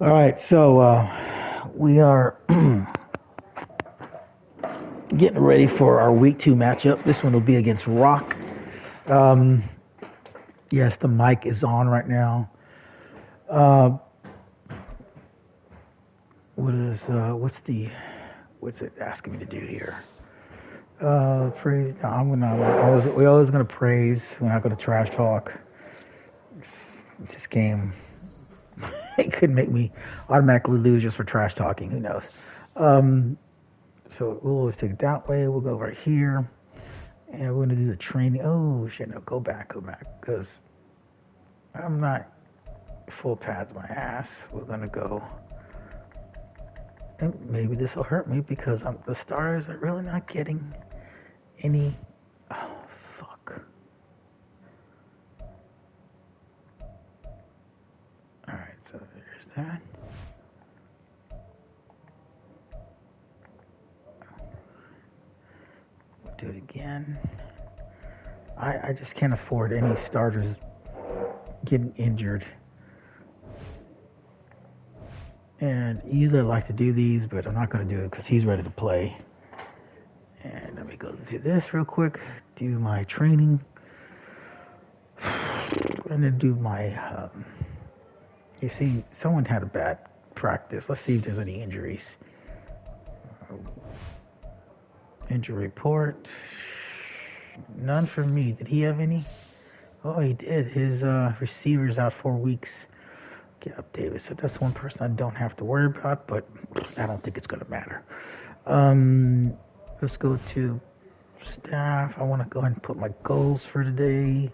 All right, so we are getting ready for our week 2 matchup. This one will be against Rock. Um, yes, the mic is on right now. Uh, what's it asking me to do here? Praise. No, we always gonna praise. We're not gonna trash talk. This game, it could make me automatically lose just for trash talking. Who knows? Um, so we'll always take it that way. We'll go right here. And we're gonna do the training. Oh shit! No, go back, because I'm not full pads my ass. We're gonna go, and maybe this will hurt me because the stars are really not getting any. Oh fuck! All right, so there's that. We'll do it again. I just can't afford any starters getting injured. And usually I like to do these, but I'm not going to do it because he's ready to play. And let me go do this real quick. Do my training. And then do my... you see, someone had a bad practice. Let's see if there's any injuries. Injury report. None for me. Did he have any? Oh, he did. His receiver's out 4 weeks. Get up, Davis. So that's one person I don't have to worry about, but I don't think it's going to matter. Let's go to staff. I want to go ahead and put my goals for today.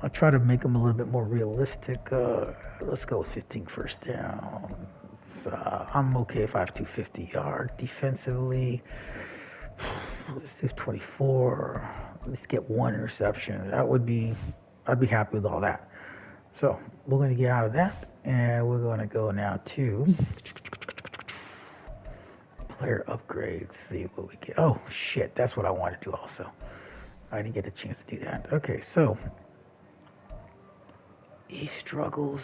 I'll try to make them a little bit more realistic. Let's go with 15 first down. I'm okay if I have 250 yards defensively. Let's do 24. Let's get one interception. I'd be happy with all that. So we're going to get out of that, and we're going to go now to player upgrades. See what we get. Oh shit, that's what I want to do also. I didn't get a chance to do that. Okay, so he struggles.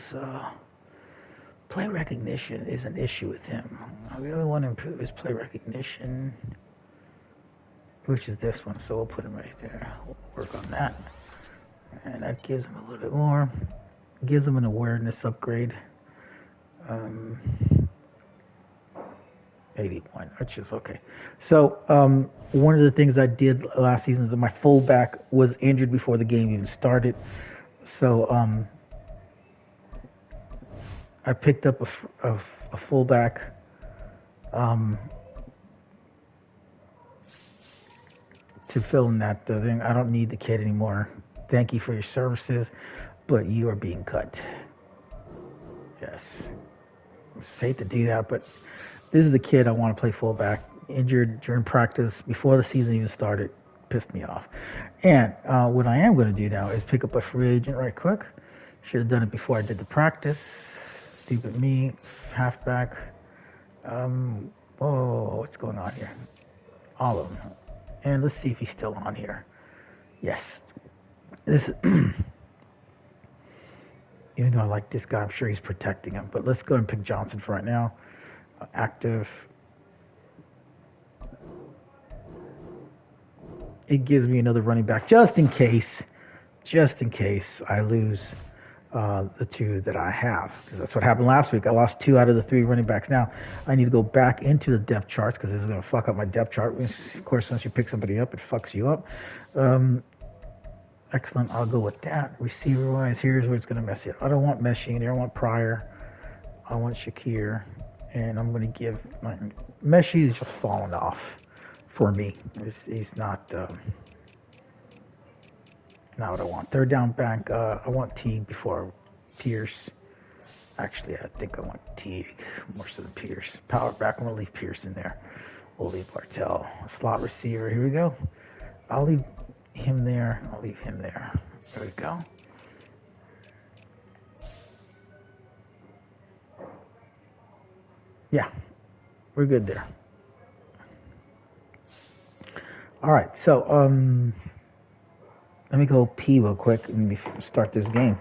Play recognition is an issue with him. I really want to improve his play recognition, which is this one. So we'll put him right there. We'll work on that, and that gives him a little bit more. Gives him an awareness upgrade. 81, which is okay. So one of the things I did last season is that my fullback was injured before the game even started. So I picked up a fullback. To fill in that thing. I don't need the kid anymore. Thank you for your services, but you are being cut. Yes. It's hate to do that, but this is the kid I want to play fullback. Injured during practice before the season even started. Pissed me off. And what I am going to do now is pick up a free agent right quick. Should have done it before I did the practice. Stupid me. Halfback. What's going on here? All of them. And let's see if he's still on here. Yes. This even though I like this guy, I'm sure he's protecting him. But let's go and pick Johnson for right now. Active. It gives me another running back just in case I lose the two that I have. Because that's what happened last week. I lost 2 out of the 3 running backs. Now I need to go back into the depth charts because this is going to fuck up my depth chart. Of course, once you pick somebody up, it fucks you up. Excellent. I'll go with that. Receiver-wise, here's where it's going to mess you up. I don't want Messi in there. I want Pryor. I want Shakir. And I'm going to give my... Messi is just falling off for me. He's not what I want. Third down back, I want Teague before Pierce. Actually, I think I want Teague more so than Pierce. Power back, I'm going to leave Pierce in there. We'll leave Bartell. Slot receiver, here we go. I'll leave him there. I'll leave him there. There we go. Yeah, we're good there. All right, so let me go pee real quick and start this game.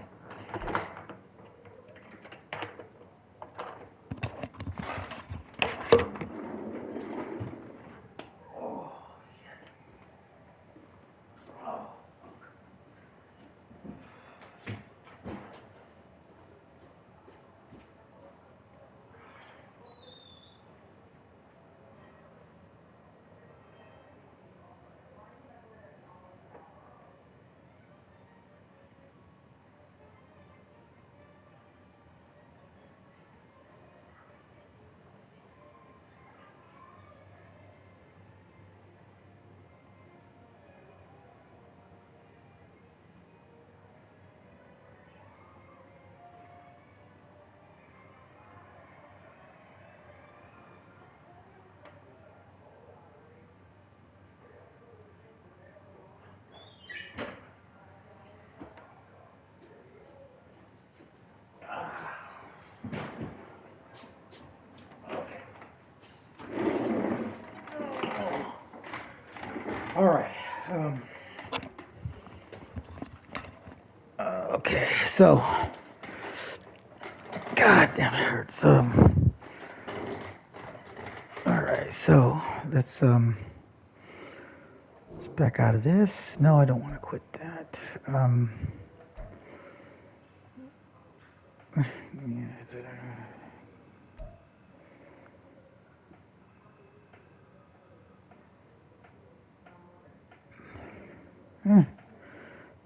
Okay, so God damn, it hurts. All right, so let's back out of this. No, I don't want to quit that.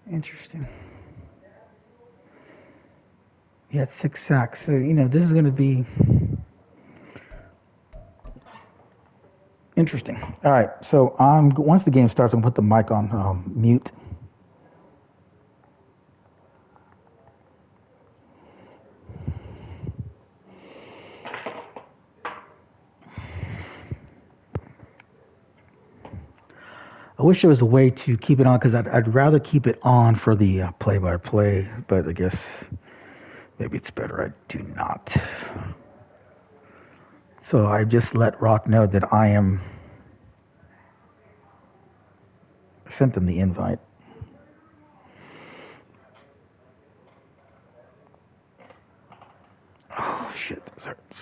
Interesting. He had 6 sacks, so this is going to be interesting. All right, so once the game starts, I'm gonna put the mic on mute. I wish there was a way to keep it on, because I'd rather keep it on for the play-by-play, but I guess maybe it's better I do not. So I just let Rock know that I sent them the invite. Oh shit, this hurts.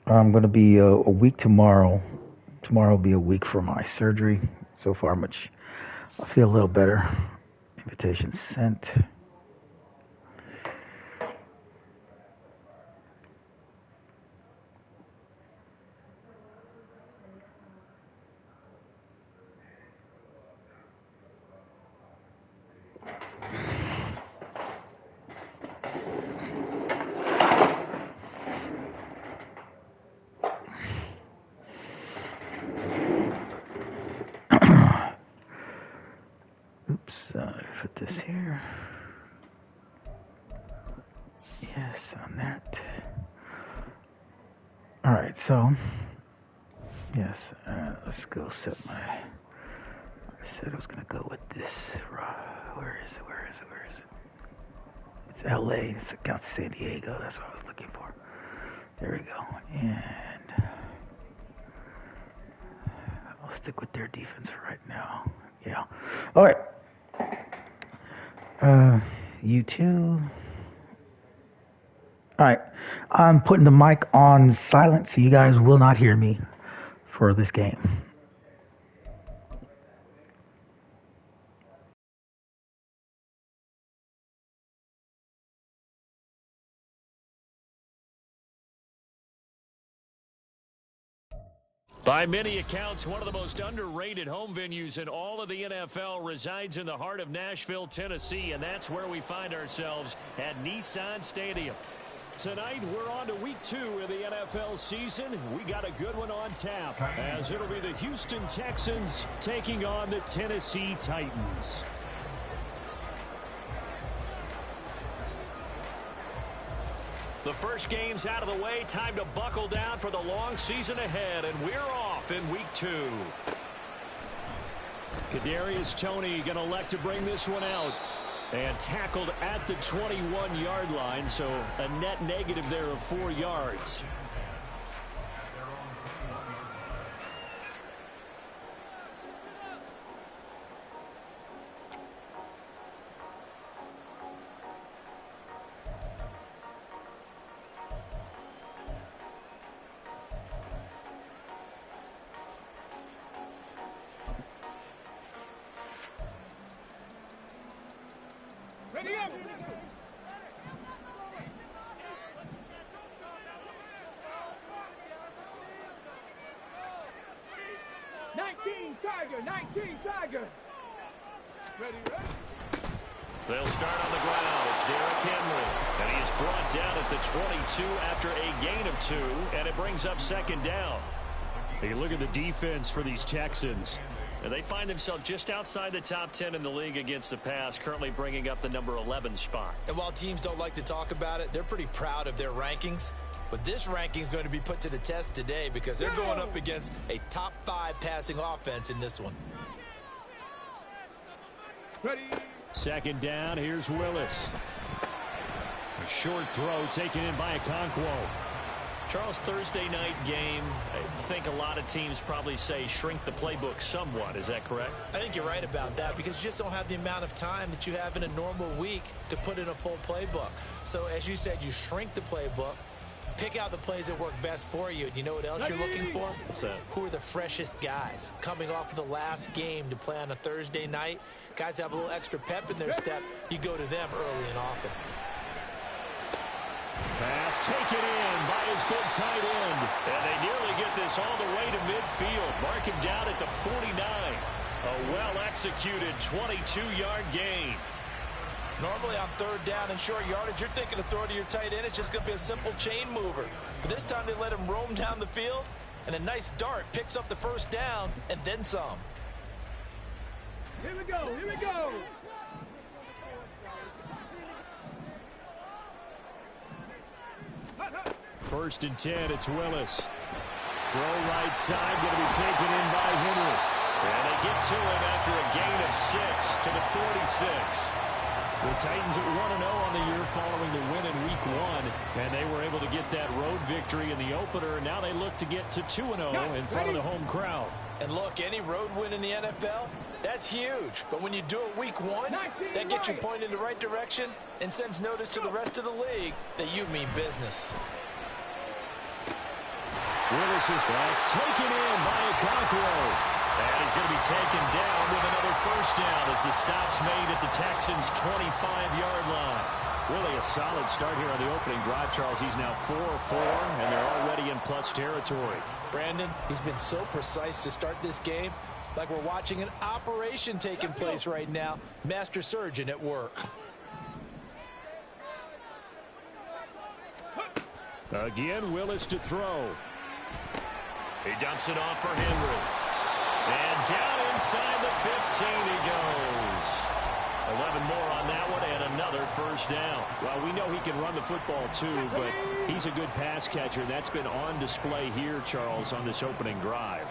I'm going to be a week tomorrow. Tomorrow will be a week for my surgery. So far, I feel a little better. Invitation sent. Oops, put this here. Yes, on that. All right, so yes, let's go set my. I said I was gonna go with this. Where is it? It's LA. It's got San Diego. That's what I was looking for. There we go. And I'll stick with their defense for right now. Yeah. All right. U2. All right. I'm putting the mic on silent so you guys will not hear me for this game. By many accounts, one of the most underrated home venues in all of the NFL resides in the heart of Nashville, Tennessee, and that's where we find ourselves at Nissan Stadium. Tonight, we're on to week 2 of the NFL season. We got a good one on tap, as it'll be the Houston Texans taking on the Tennessee Titans. The first game's out of the way. Time to buckle down for the long season ahead, and we're off in week 2. Kadarius Toney going to elect to bring this one out. And tackled at the 21-yard line, so a net negative there of 4 yards. Ready up! 19 Tiger! Ready? They'll start on the ground. It's Derrick Henry. And he is brought down at the 22 after a gain of 2. And it brings up second down. You look at the defense for these Texans. And they find themselves just outside the top 10 in the league against the pass, currently bringing up the number 11 spot. And while teams don't like to talk about it, they're pretty proud of their rankings. But this ranking is going to be put to the test today because they're going up against a top 5 passing offense in this one. Ready? Second down, here's Willis. A short throw taken in by Okonkwo. Charles, Thursday night game, I think a lot of teams probably say shrink the playbook somewhat. Is that correct? I think you're right about that because you just don't have the amount of time that you have in a normal week to put in a full playbook. So as you said, you shrink the playbook, pick out the plays that work best for you. And you know what else you're looking for? What's that? Who are the freshest guys coming off of the last game to play on a Thursday night? Guys have a little extra pep in their step. You go to them early and often. Pass taken in by his big tight end. And they nearly get this all the way to midfield. Mark him down at the 49. A well-executed 22-yard gain. Normally on third down and short yardage, you're thinking to throw to your tight end. It's just going to be a simple chain mover. But this time they let him roam down the field, and a nice dart picks up the first down and then some. Here we go, here we go. First and 10, it's Willis. Throw right side, going to be taken in by Henry. And they get to him after a gain of 6 to the 46. The Titans at 1-0 on the year following the win in Week 1. And they were able to get that road victory in the opener. Now they look to get to 2-0 in front of the home crowd. And look, any road win in the NFL, that's huge. But when you do it Week 1, that gets you pointed in the right direction and sends notice to the rest of the league that you mean business. Willis is that's taken in by Okonkwo. And he's going to be taken down with another first down as the stop's made at the Texans' 25-yard line. Really a solid start here on the opening drive, Charles. He's now 4-4, and they're already in plus territory. Brandon, he's been so precise to start this game, like we're watching an operation taking place right now. Master surgeon at work. Again, Willis to throw. He dumps it off for Henry. And down inside the 15 he goes. 11 more on that one and another first down. Well, we know he can run the football too, but he's a good pass catcher. That's been on display here, Charles, on this opening drive.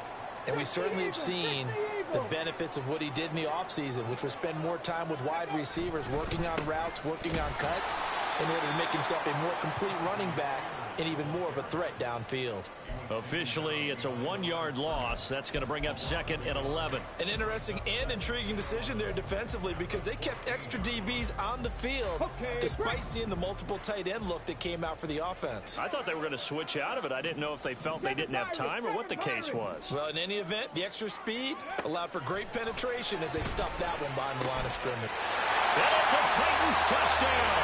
And we certainly have seen the benefits of what he did in the offseason, which was spend more time with wide receivers, working on routes, working on cuts, in order to make himself a more complete running back and even more of a threat downfield. Officially, it's a 1-yard loss. That's going to bring up second and 11. An interesting and intriguing decision there defensively because they kept extra DBs on the field despite seeing the multiple tight end look that came out for the offense. I thought they were going to switch out of it. I didn't know if they felt they didn't have time or what the case was. Well, in any event, the extra speed allowed for great penetration as they stuffed that one behind the line of scrimmage. And it's a Titans touchdown.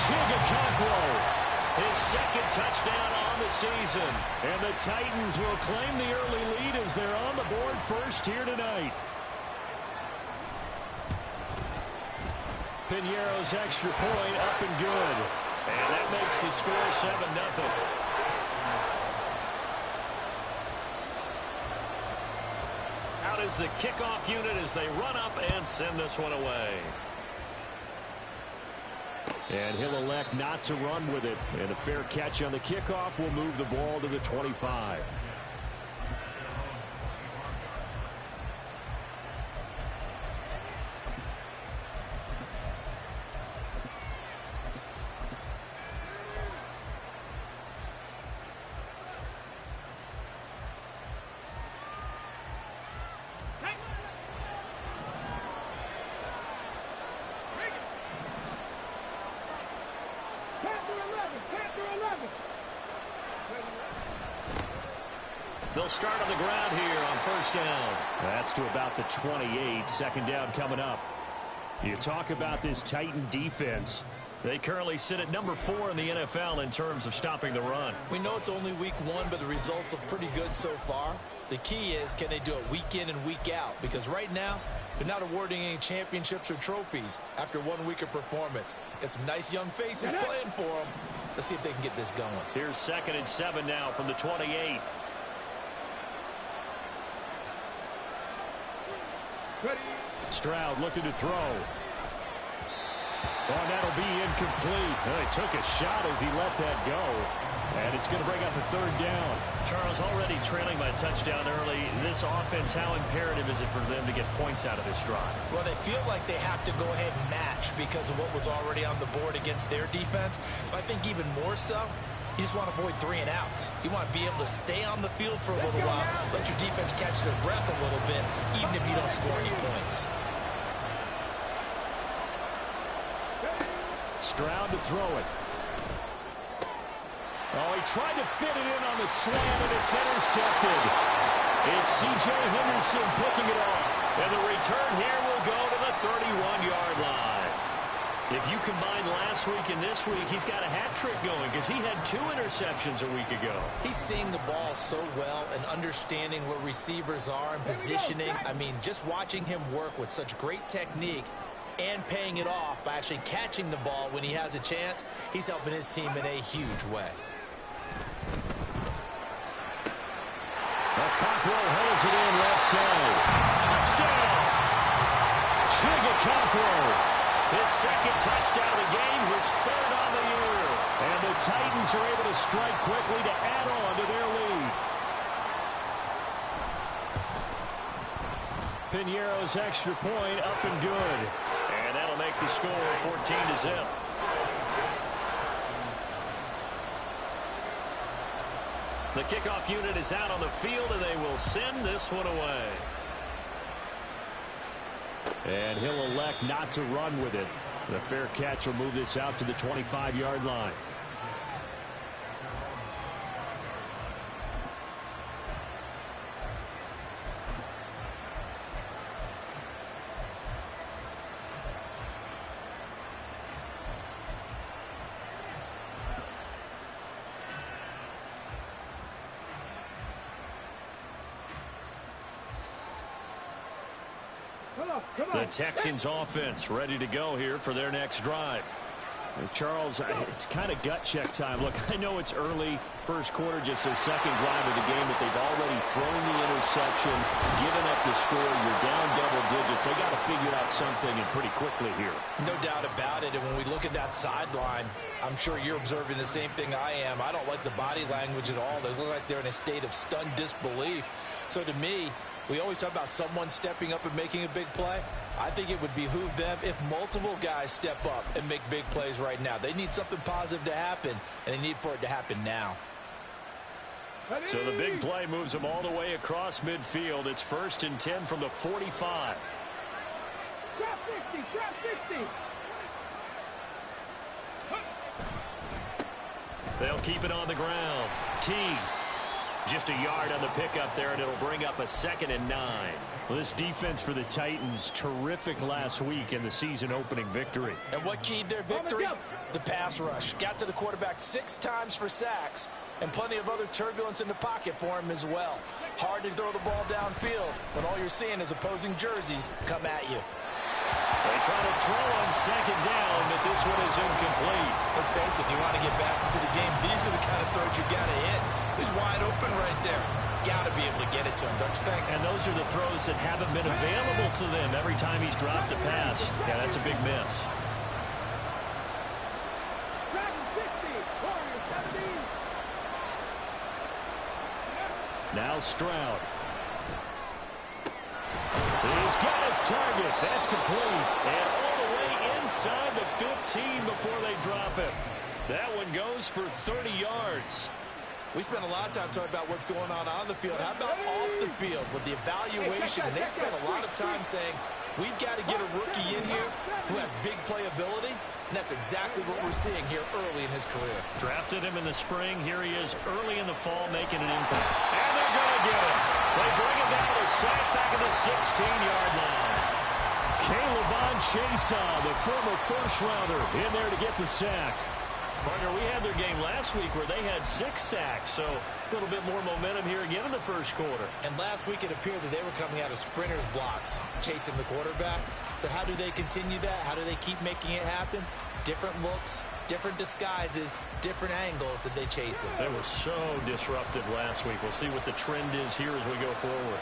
Okonkwo. His second touchdown on the season. And the Titans will claim the early lead as they're on the board first here tonight. Piñeiro's extra point up and good. And that makes the score 7-0. Out is the kickoff unit as they run up and send this one away. And he'll elect not to run with it. And a fair catch on the kickoff will move the ball to the 25. They'll start on the ground here on first down. That's to about the 28. Second down coming up. You talk about this Titan defense. They currently sit at number 4 in the NFL in terms of stopping the run. We know it's only week 1, but the results look pretty good so far. The key is, can they do it week in and week out? Because right now, they're not awarding any championships or trophies after 1 week of performance. Got some nice young faces playing for them. Let's see if they can get this going. Here's 2nd and 7 now from the 28. Stroud looking to throw. Oh, that'll be incomplete. Well, he took a shot as he let that go. And it's going to bring up a 3rd down. Charles, already trailing by a touchdown early. This offense, how imperative is it for them to get points out of this drive? Well, they feel like they have to go ahead and match because of what was already on the board against their defense. But I think even more so, You just want to avoid 3 and outs. You want to be able to stay on the field for a little while, let your defense catch their breath a little bit, even if you don't score any points. Stroud to throw it. Oh, he tried to fit it in on the slant, and it's intercepted. It's C.J. Henderson picking it off. And the return here will go to the 31-yard line. If you combine last week and this week, he's got a hat trick going because he had 2 interceptions a week ago. He's seeing the ball so well and understanding where receivers are and positioning. I mean, just watching him work with such great technique and paying it off by actually catching the ball when he has a chance, he's helping his team in a huge way. Cockrell holds it in left side. Touchdown! Chigga Cockrell. His second touchdown of the game, his 3rd on the year. And the Titans are able to strike quickly to add on to their lead. Piñeiro's extra point up and good. And that'll make the score 14-0. The kickoff unit is out on the field, and they will send this one away. And he'll elect not to run with it. The fair catch will move this out to the 25-yard line. The Texans offense ready to go here for their next drive. And Charles, it's kind of gut check time. Look, I know it's early, first quarter, just their second drive of the game, but they've already thrown the interception, given up the score. You're down double digits. They got to figure out something and pretty quickly here. No doubt about it. And when we look at that sideline, I'm sure you're observing the same thing I am. I don't like the body language at all. They look like they're in a state of stunned disbelief. So to me, we always talk about someone stepping up and making a big play. I think it would behoove them if multiple guys step up and make big plays right now. They need something positive to happen, and they need for it to happen now. So the big play moves them all the way across midfield. It's 1st and 10 from the 45. Drop 60, drop 60. They'll keep it on the ground. T. Just a yard on the pickup there, and it'll bring up a 2nd and 9. Well, this defense for the Titans, terrific last week in the season-opening victory. And what keyed their victory? The pass rush. Got to the quarterback 6 times for sacks, and plenty of other turbulence in the pocket for him as well. Hard to throw the ball downfield when all you're seeing is opposing jerseys come at you. They try to throw on 2nd down, but this one is incomplete. Let's face it, if you want to get back into the game, these are the kind of throws you got to hit. He's wide open right there. Got to be able to get it to him, don't you think? And those are the throws that haven't been available to them every time he's dropped a pass. Yeah, that's a big miss. Now Stroud. He's got his target. That's complete. And all the way inside the 15 before they drop it. That one goes for 30 yards. We spent a lot of time talking about what's going on the field. How about off the field with the evaluation? And they spent a lot of time saying, we've got to get a rookie in here who has big playability. And that's exactly what we're seeing here early in his career. Drafted him in the spring. Here he is early in the fall making an impact. And they're going to get him. They bring him down to sack back at the 16-yard line. K'Lavon Chaisson, the former first-rounder, in there to get the sack. Partner, we had their game last week where they had 6 sacks, so a little bit more momentum here again in the first quarter. And last week it appeared that they were coming out of sprinters blocks, chasing the quarterback. So how do they continue that? How do they keep making it happen? Different looks, different disguises, different angles that they chase it. They were so disruptive last week. We'll see what the trend is here as we go forward.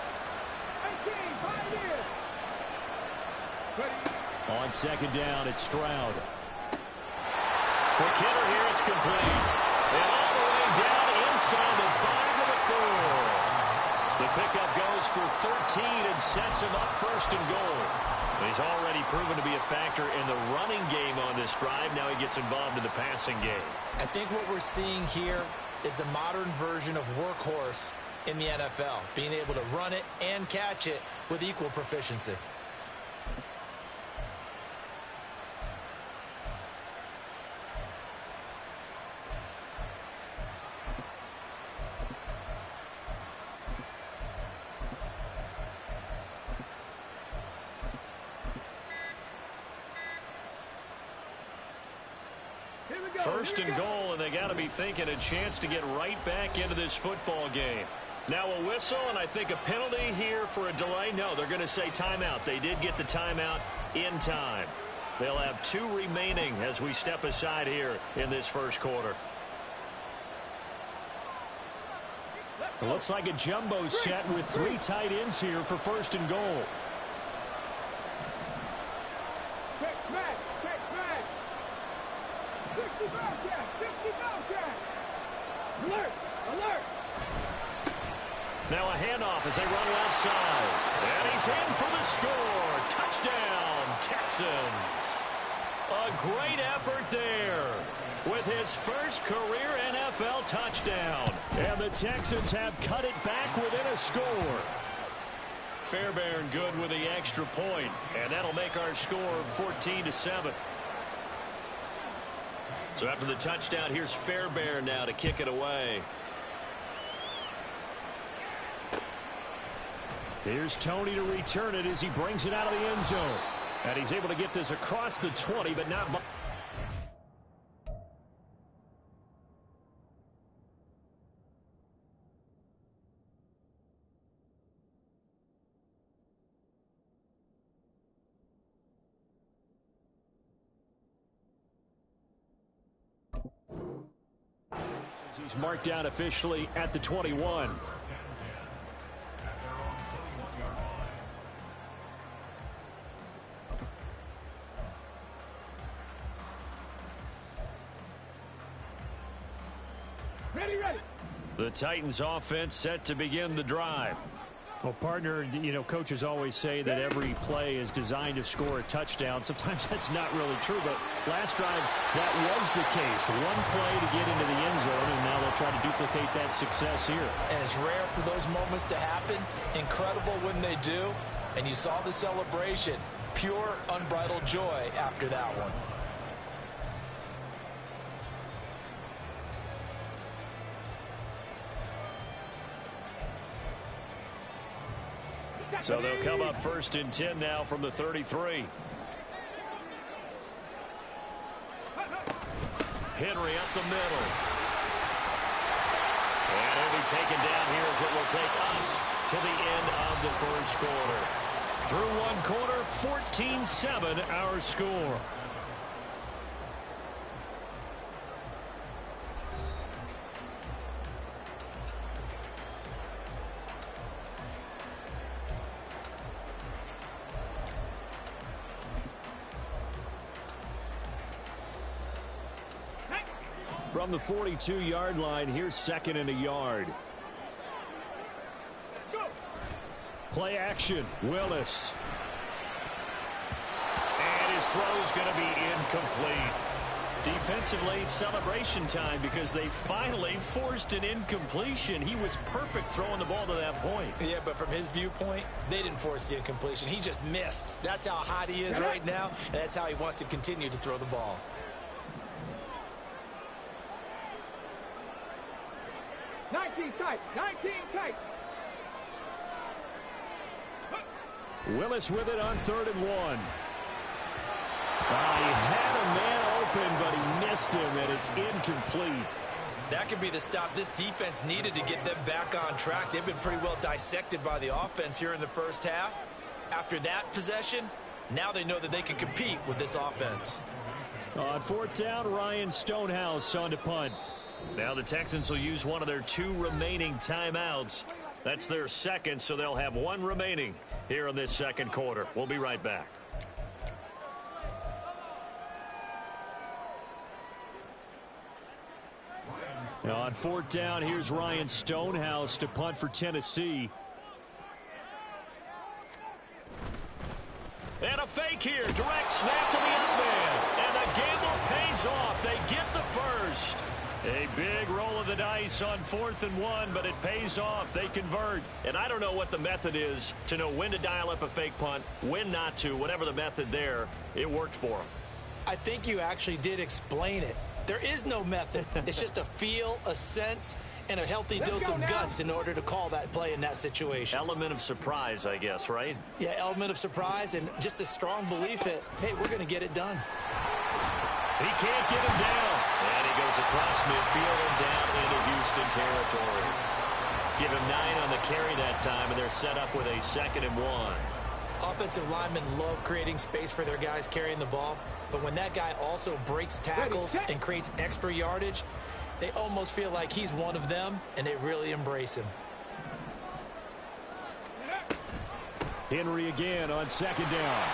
On 2nd down, it's Stroud. Quick hitter here, it's complete. And all the way down inside the 5 to the 4. The pickup goes for 13 and sets him up 1st and goal. He's already proven to be a factor in the running game on this drive. Now he gets involved in the passing game. I think what we're seeing here is the modern version of workhorse in the NFL, being able to run it and catch it with equal proficiency. First and goal, and they got to be thinking a chance to get right back into this football game. Now a whistle, and I think a penalty here for a delay. No, they're going to say timeout. They did get the timeout in time. They'll have 2 remaining as we step aside here in this first quarter. It looks like a jumbo set with 3 tight ends here for first and goal. Alert! Alert! Now a handoff as they run left side. And he's in for the score. Touchdown, Texans. A great effort there with his first career NFL touchdown. And the Texans have cut it back within a score. Fairbairn good with the extra point. And that'll make our score 14-7. So after the touchdown, here's Fairbairn now to kick it away. Here's Tony to return it as he brings it out of the end zone. And he's able to get this across the 20, but not much. He's marked down officially at the 21. Ready, ready. The Titans offense set to begin the drive. Well, partner, you know, coaches always say that every play is designed to score a touchdown. Sometimes that's not really true, but last drive, that was the case. One play to get into the end zone, and now they'll try to duplicate that success here. And it's rare for those moments to happen. Incredible when they do. And you saw the celebration. Pure, unbridled joy after that one. So they'll come up first and 10 now from the 33. Henry up the middle. And it'll be taken down here as it will take us to the end of the first quarter. Through one quarter, 14-7 our score. From the 42-yard line, here's second and a yard. Play action, Willis. And his throw's going to be incomplete. Defensively, celebration time because they finally forced an incompletion. He was perfect throwing the ball to that point. Yeah, but from his viewpoint, they didn't force the incompletion. He just missed. That's how hot he is right now, and that's how he wants to continue to throw the ball. Tight, 19 tight. Willis with it on 3rd and 1. He had a man open, but he missed him, and it's incomplete. That could be the stop this defense needed to get them back on track. They've been pretty well dissected by the offense here in the first half. After that possession, now they know that they can compete with this offense. On 4th down, Ryan Stonehouse on to punt. Now the Texans will use one of their 2 remaining timeouts. That's their second, so they'll have 1 remaining here in this second quarter. We'll be right back. Now on 4th down, here's Ryan Stonehouse to punt for Tennessee. And a fake here. Direct snap to the up man. And the gamble pays off. They get the first. A big roll of the dice on 4th and 1, but it pays off. They convert. And I don't know what the method is to know when to dial up a fake punt, when not to, whatever the method there. It worked for them. I think you actually did explain it. There is no method. It's just a feel, a sense, and a healthy dose of guts in order to call that play in that situation. Element of surprise, I guess, right? Yeah, element of surprise and just a strong belief that, hey, we're going to get it done. He can't get him down. And he goes across midfield and down into Houston territory. Give him 9 on the carry that time, and they're set up with a 2nd and 1. Offensive linemen love creating space for their guys carrying the ball, but when that guy also breaks tackles and creates extra yardage, they almost feel like he's one of them, and they really embrace him. Henry again on 2nd down.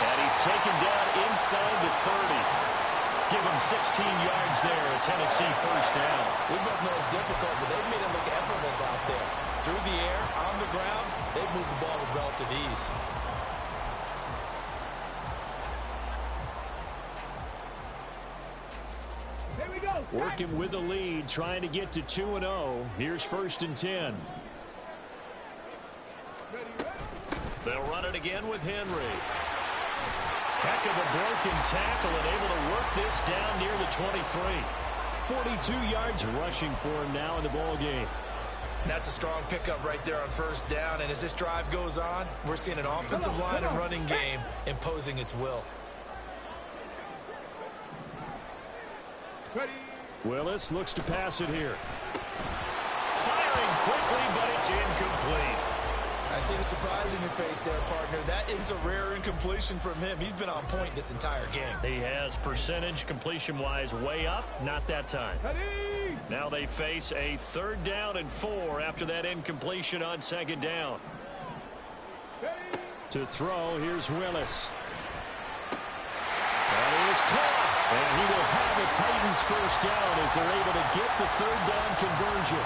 And he's taken down inside the 30. Give him 16 yards there, a Tennessee first down. We both know it's difficult, but they've made it look effortless out there. Through the air, on the ground, they've moved the ball with relative ease. Here we go. Working with the lead, trying to get to 2-0. Here's 1st and 10. They'll run it again with Henry. Heck of a broken tackle and able to work this down near the 23. 42 yards rushing for him now in the ball game. That's a strong pickup right there on 1st down, and as this drive goes on, we're seeing an offensive line and running game imposing its will. Ready. Willis looks to pass it here. Firing quickly, but it's incomplete. I see the surprise in your face there, partner. That is a rare incompletion from him. He's been on point this entire game. He has percentage completion-wise way up, not that time. Ready. Now they face a 3rd down and 4 after that incompletion on 2nd down. Ready. To throw, here's Willis. That is caught. And he will have a Titans first down as they're able to get the 3rd down conversion.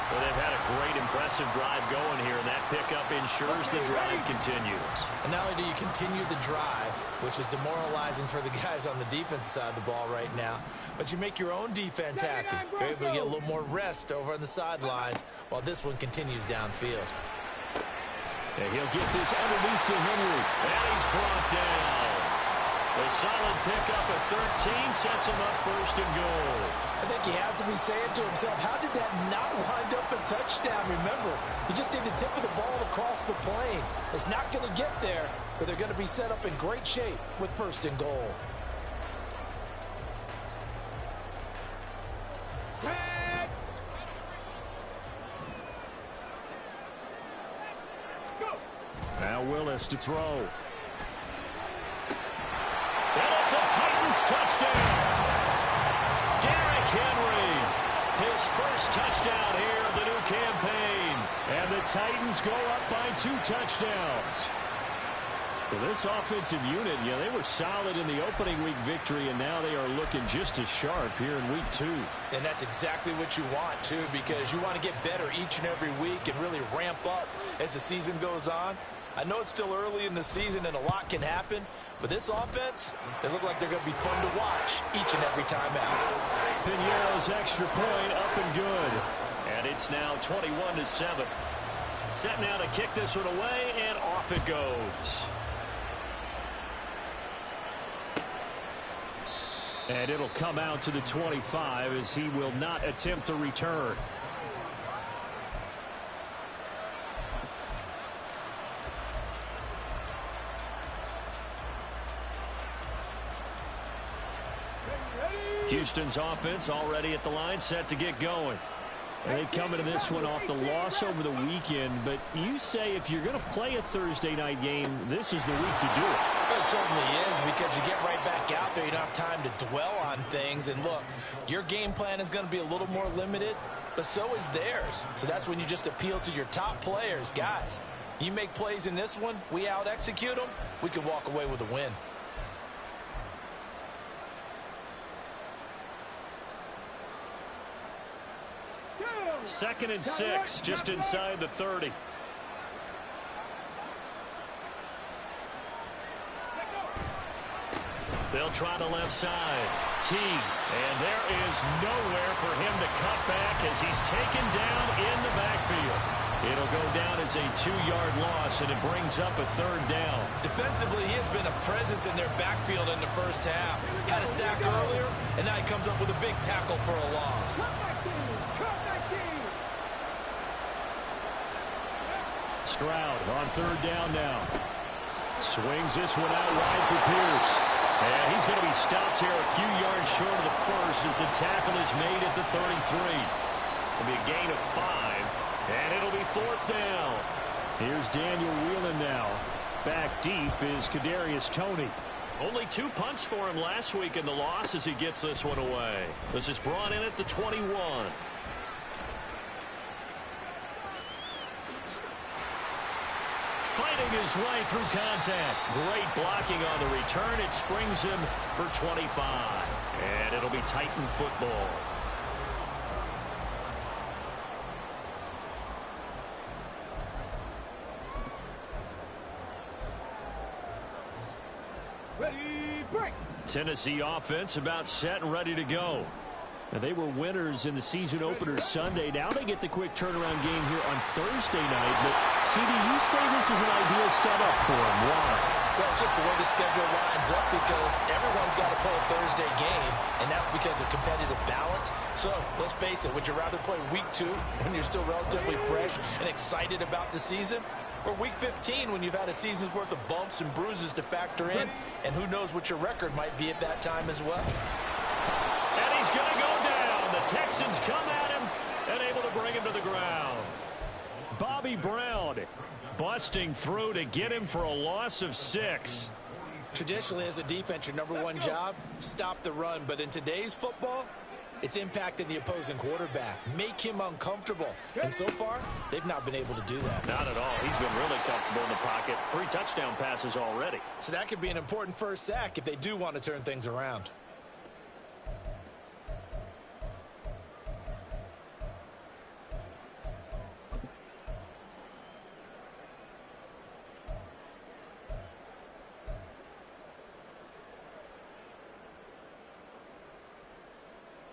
Well, they've had a great, impressive drive going here, and that pickup ensures the drive continues. And not only do you continue the drive, which is demoralizing for the guys on the defensive side of the ball right now, but you make your own defense happy. They're able to get a little more rest over on the sidelines while this one continues downfield. And he'll get this underneath to Henry. And he's brought down. A solid pickup at 13 sets him up 1st and goal. I think he has to be saying to himself, how did that not wind up a touchdown? Remember, you just need the tip of the ball across the plane. It's not going to get there, but they're going to be set up in great shape with 1st and goal. Head. Go. Now Willis to throw. And it's a Titans touchdown. Derrick Henry, his first touchdown here of the new campaign. And the Titans go up by 2 touchdowns. Well, this offensive unit, yeah, they were solid in the opening week victory, and now they are looking just as sharp here in week 2. And that's exactly what you want, too, because you want to get better each and every week and really ramp up as the season goes on. I know it's still early in the season and a lot can happen, but this offense, they look like they're going to be fun to watch each and every time out. Piñeiro's extra point up and good. And it's now 21-7. Set now to kick this one away, and off it goes. And it'll come out to the 25 as he will not attempt a return. Houston's offense already at the line, set to get going. They come into this one off the loss over the weekend, but you say if you're going to play a Thursday night game, this is the week to do it. It certainly is, because you get right back out there. You don't have time to dwell on things. And look, your game plan is going to be a little more limited, but so is theirs. So that's when you just appeal to your top players. Guys, you make plays in this one, we out-execute them, we can walk away with a win. Second and 6, just inside the 30. They'll try the left side. Teague, and there is nowhere for him to cut back as he's taken down in the backfield. It'll go down as a 2-yard loss, and it brings up a 3rd down. Defensively, he has been a presence in their backfield in the first half. Had a sack earlier, and now he comes up with a big tackle for a loss. Stroud on 3rd down now. Swings this one out wide for Pierce. And he's going to be stopped here a few yards short of the first as the tackle is made at the 33. It'll be a gain of 5, and it'll be 4th down. Here's Daniel Whelan now. Back deep is Kadarius Toney. Only 2 punts for him last week in the loss as he gets this one away. This is brought in at the 21. Fighting his way through contact. Great blocking on the return. It springs him for 25. And it'll be Titan football. Ready, break. Tennessee offense about set and ready to go. Now, they were winners in the season opener Sunday. Now they get the quick turnaround game here on Thursday night. But, CD, you say this is an ideal setup for them. Why? Well, just the way the schedule lines up because everyone's got to play a Thursday game, and that's because of competitive balance. So, let's face it, would you rather play week 2 when you're still relatively fresh and excited about the season? Or week 15 when you've had a season's worth of bumps and bruises to factor in, and who knows what your record might be at that time as well. And he's going to go down. The Texans come at him and able to bring him to the ground. Bobby Brown busting through to get him for a loss of 6. Traditionally, as a defense, your #1 job, stop the run. But in today's football, it's impacting the opposing quarterback. Make him uncomfortable. And so far, they've not been able to do that. Not at all. He's been really comfortable in the pocket. 3 touchdown passes already. So that could be an important first sack if they do want to turn things around.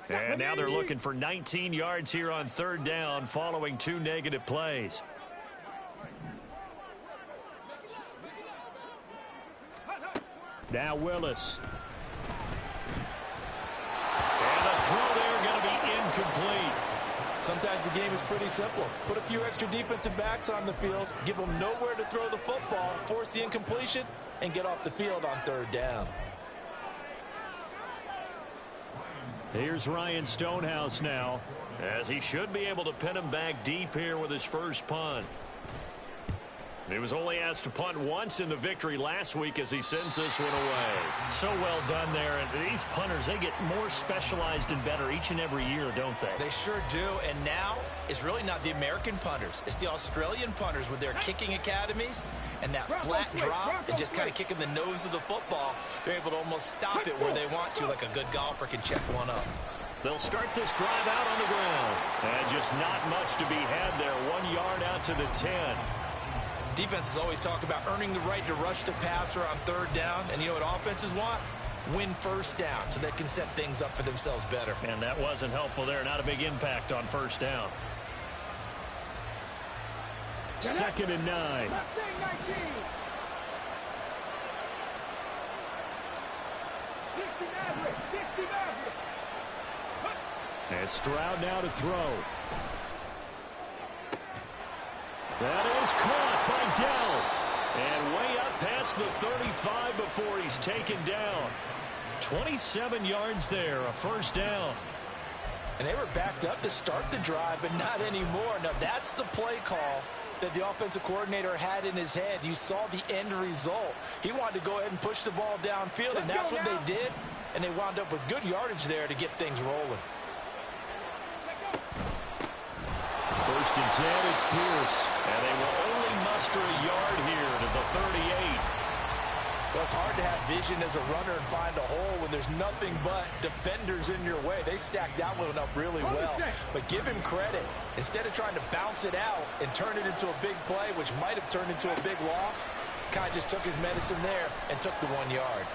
And now they're looking for 19 yards here on 3rd down following 2 negative plays. Now Willis. And the throw there going to be incomplete. Sometimes the game is pretty simple. Put a few extra defensive backs on the field, give them nowhere to throw the football, force the incompletion, and get off the field on 3rd down. Here's Ryan Stonehouse now, as he should be able to pin him back deep here with his first punt. He was only asked to punt once in the victory last week as he sends this one away. So well done there. And these punters, they get more specialized and better each and every year, don't they? They sure do. And now it's really not the American punters. It's the Australian punters with their kicking academies and that flat drop and just kind of kicking the nose of the football. They're able to almost stop it where they want to, like a good golfer can check one up. They'll start this drive out on the ground. And just not much to be had there. 1 yard out to the 10. Defenses always talk about earning the right to rush the passer on 3rd down. And you know what offenses want? Win 1st down so they can set things up for themselves better. And that wasn't helpful there. Not a big impact on 1st down. 2nd and 9. And Stroud now to throw. That is caught by Dell. And way up past the 35 before he's taken down. 27 yards there, a 1st down. And they were backed up to start the drive, but not anymore. Now, that's the play call that the offensive coordinator had in his head. You saw the end result. He wanted to go ahead and push the ball downfield, and that's what they did. And they wound up with good yardage there to get things rolling. 1st and 10, it's Pierce. And they will only muster a yard here to the 38. Well, it's hard to have vision as a runner and find a hole when there's nothing but defenders in your way. They stacked that one up really well. But give him credit. Instead of trying to bounce it out and turn it into a big play, which might have turned into a big loss, kind of just took his medicine there and took the 1 yard.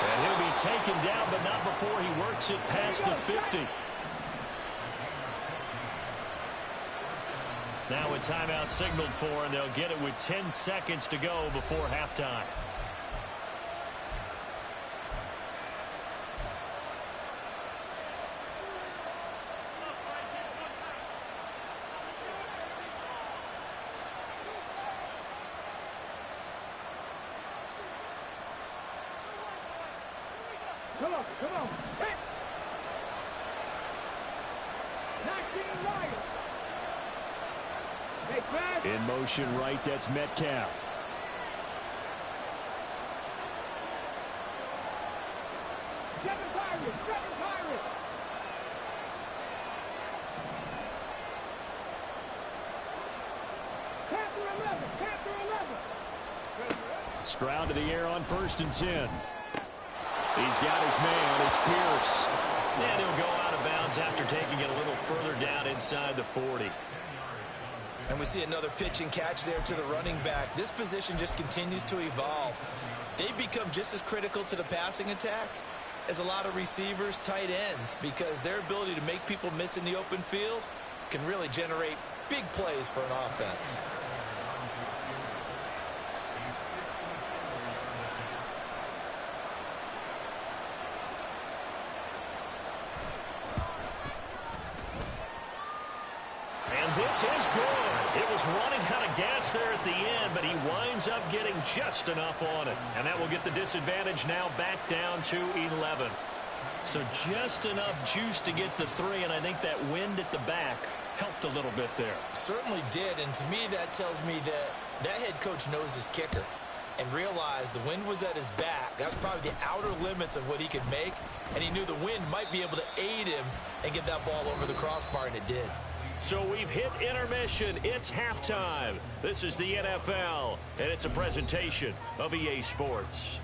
And he'll be taken down, but not before he works it past the 50. Now a timeout signaled for, and they'll get it with 10 seconds to go before halftime. Come on, come on. Hit. 19 right. Hey, pass. In motion right, that's Metcalf. Seven Pirates, seven Pirates. Panther 11, Panther 11. Stroud to the air on 1st and 10. He's got his man. It's Pierce. And he'll go out of bounds after taking it a little further down inside the 40. And we see another pitch and catch there to the running back. This position just continues to evolve. They become just as critical to the passing attack as a lot of receivers, tight ends, because their ability to make people miss in the open field can really generate big plays for an offense. This is good. It was running out of gas there at the end, but he winds up getting just enough on it. And that will get the disadvantage now back down to 11. So just enough juice to get the 3, and I think that wind at the back helped a little bit there. Certainly did, and to me that tells me that head coach knows his kicker and realized the wind was at his back. That's probably the outer limits of what he could make, and he knew the wind might be able to aid him and get that ball over the crossbar, and it did. So we've hit intermission. It's halftime. This is the NFL, and it's a presentation of EA Sports.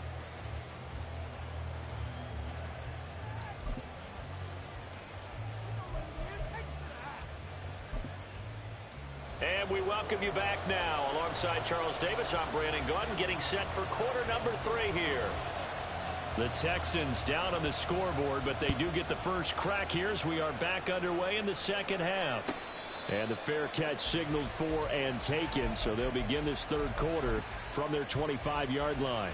And we welcome you back now. Alongside Charles Davis, I'm Brandon Gordon, getting set for quarter number 3 here. The Texans down on the scoreboard, but they do get the first crack here as we are back underway in the second half. And the fair catch signaled for and taken, so they'll begin this third quarter from their 25-yard line.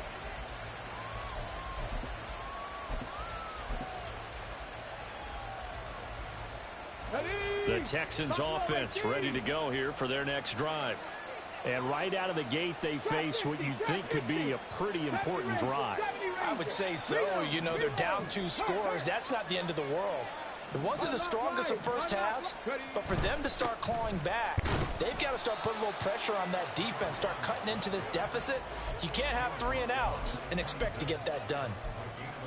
The Texans offense ready to go here for their next drive. And right out of the gate, they face what you think could be a pretty important drive. I would say so. You know, they're down 2 scores. That's not the end of the world. It wasn't the strongest of first halves, but for them to start clawing back, they've got to start putting a little pressure on that defense, start cutting into this deficit. You can't have 3 and outs and expect to get that done.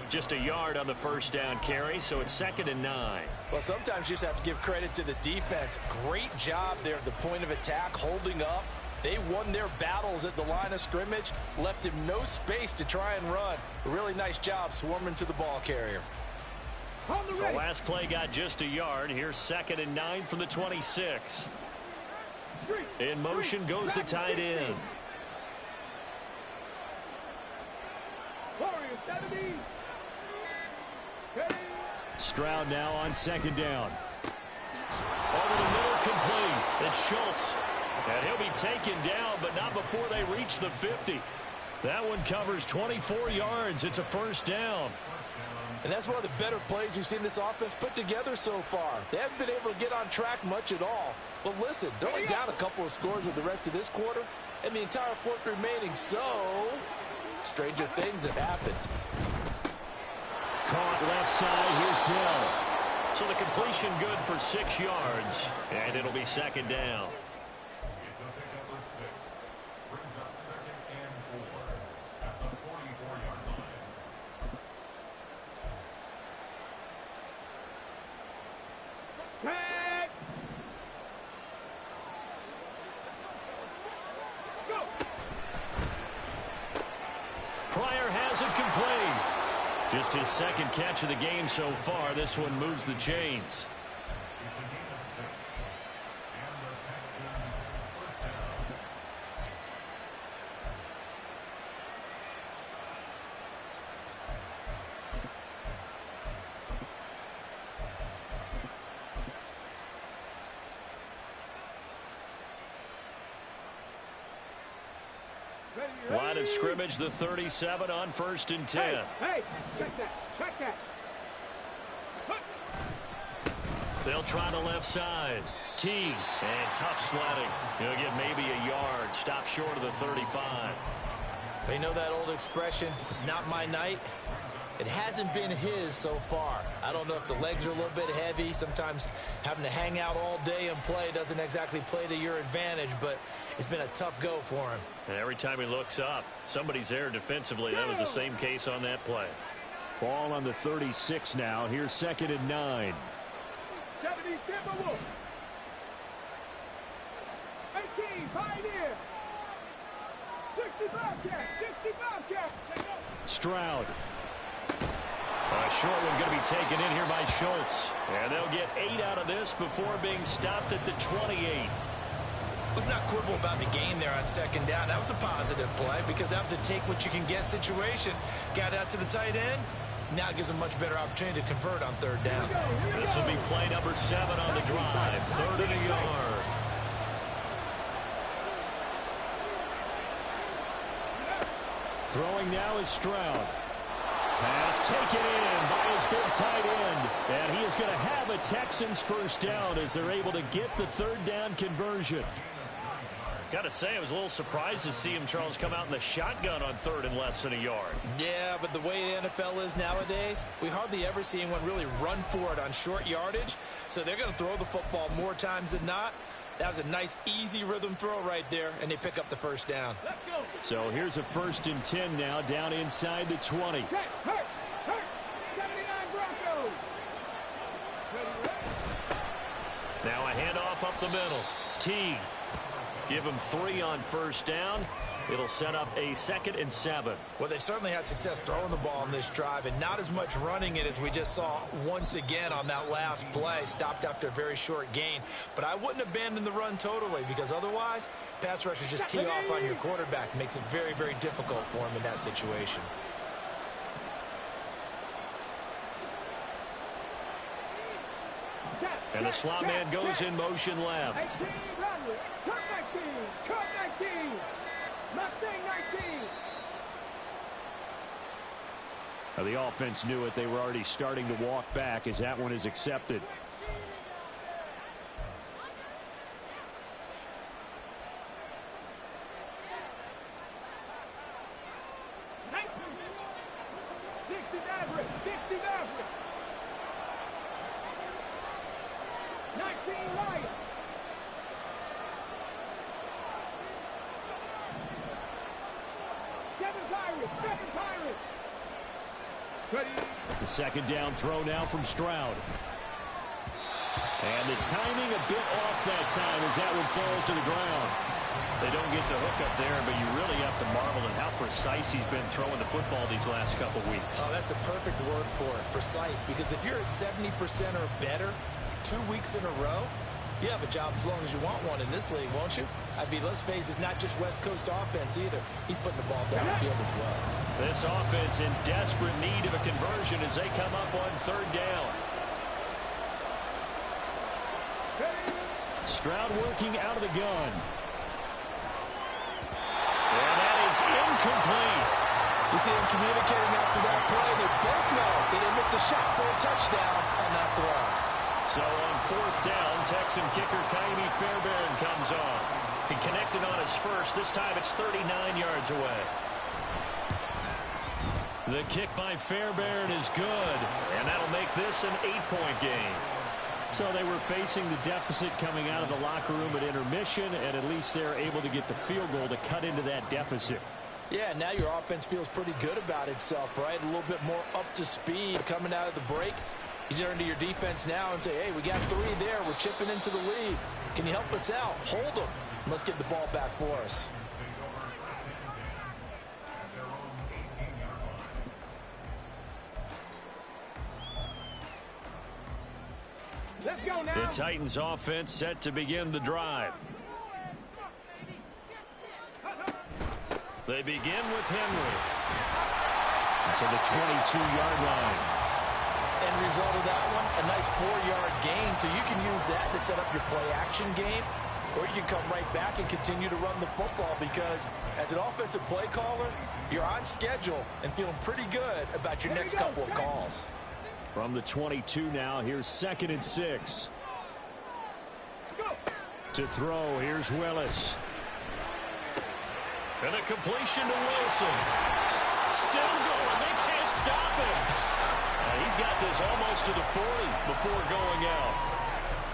Just a yard on the first down carry, so it's 2nd and 9. Well, sometimes you just have to give credit to the defense. Great job there at the point of attack, holding up. They won their battles at the line of scrimmage, left him no space to try and run. A really nice job swarming to the ball carrier. The last play got just a yard. Here's 2nd and 9 from the 26. In motion goes the tight end. Stroud now on 2nd down. Over the middle, complete. It's Schultz. And he'll be taken down, but not before they reach the 50. That one covers 24 yards. It's a first down. And that's one of the better plays we've seen this offense put together so far. They haven't been able to get on track much at all. But listen, they're only down a couple of scores with the rest of this quarter, and the entire 4th remaining. So, stranger things have happened. Caught left side. Here's Dell. So the completion good for 6 yards, and it'll be 2nd down. Just his 2nd catch of the game so far. This one moves the chains. Line of scrimmage, the 37 on 1st and 10. Hey, check that. Check that. They'll try the left side. Teague, and tough sledding. He'll get maybe a yard. Stop short of the 35. They know that old expression, it's not my night. It hasn't been his so far. I don't know if the legs are a little bit heavy. Sometimes having to hang out all day and play doesn't exactly play to your advantage, but it's been a tough go for him. And every time he looks up, somebody's there defensively. That was the same case on that play. Ball on the 36 now. Here's 2nd and 9. 70 Timberwolves. 18 Pioneer. 60 Bobcat. 60 Bobcat. Stroud. A short one going to be taken in here by Schultz. And they'll get 8 out of this before being stopped at the 28. Let's not quibble about the gain there on 2nd down. That was a positive play because that was a take-what-you-can-get situation. Got out to the tight end. Now it gives a much better opportunity to convert on 3rd down. This will be play number 7 on the drive. 3rd and a yard. Throwing now is Stroud. Pass taken in by his big tight end. And he is going to have a Texans 1st down as they're able to get the 3rd down conversion. Got to say, I was a little surprised to see him, Charles, come out in the shotgun on 3rd and less than a yard. Yeah, but the way the NFL is nowadays, we hardly ever see anyone really run for it on short yardage. So they're going to throw the football more times than not. That was a nice, easy rhythm throw right there, and they pick up the 1st down. Let's go. So here's a 1st and 10 now, down inside the 20. Hurt. 79 Broncos. Now a handoff up the middle. Teague. Give him 3 on 1st down. It'll set up a 2nd and 7. Well, they certainly had success throwing the ball in this drive and not as much running it as we just saw once again on that last play. Stopped after a very short gain. But I wouldn't abandon the run totally because otherwise, pass rushers just tee off on your quarterback. Makes it very, very difficult for him in that situation. And the slot man goes in motion left. 18 Roderick. Cut 19. Cut 19. Mustang 19. Now the offense knew it. They were already starting to walk back as that one is accepted. The 2nd down throw now from Stroud. And the timing a bit off that time as that one falls to the ground. They don't get the hook up there, but you really have to marvel at how precise he's been throwing the football these last couple weeks. Oh, that's a perfect word for it, precise, because if you're at 70% or better 2 weeks in a row, you have a job as long as you want one in this league, won't you? I mean, let's face it, it's not just West Coast offense either. He's putting the ball downfield as well. This offense in desperate need of a conversion as they come up on 3rd down. Stroud working out of the gun. And that is incomplete. You see them communicating after that play. They both know that they missed a shot for a touchdown on that throw. So on 4th down, Texan kicker Kaimi Fairbairn comes on. He connected on his first. This time it's 39 yards away. The kick by Fairbairn is good, and that'll make this an 8-point game. So they were facing the deficit coming out of the locker room at intermission, and at least they're able to get the field goal to cut into that deficit. Yeah, now your offense feels pretty good about itself, right? A little bit more up to speed coming out of the break. You turn to your defense now and say, hey, we got 3 there. We're chipping into the lead. Can you help us out? Hold them. Let's get the ball back for us. Let's go now. The Titans offense set to begin the drive. They begin with Henry. To the 22-yard line. End result of that one, a nice 4-yard gain. So you can use that to set up your play-action game. or you can come right back and continue to run the football, because as an offensive play caller, you're on schedule and feeling pretty good about your next couple of calls. From the 22 now, here's 2nd and 6. To throw, here's Willis. And a completion to Wilson. Still going. They can't stop him. He's got this almost to the 40 before going out.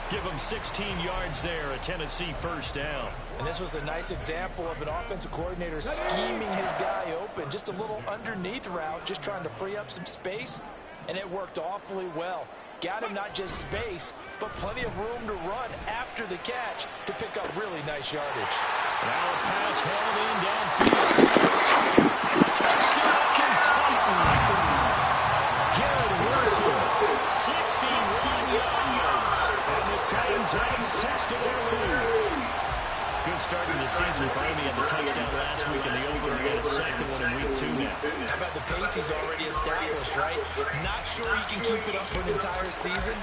Give him 16 yards there, a Tennessee first down. And this was a nice example of an offensive coordinator scheming his guy open. Just a little underneath route, just trying to free up some space, and it worked awfully well. Got him not just space, but plenty of room to run after the catch to pick up really nice yardage. Now a pass hauled in downfield. Touchdown Titans. Garrett Wilson, 61 yards. And the Titans have 6 to their lead. Good start to the season. Finally had the touchdown last week in the opener. Got a second one in week 2 now. How about the pace he's already established, right? Not sure he can keep it up for an entire season,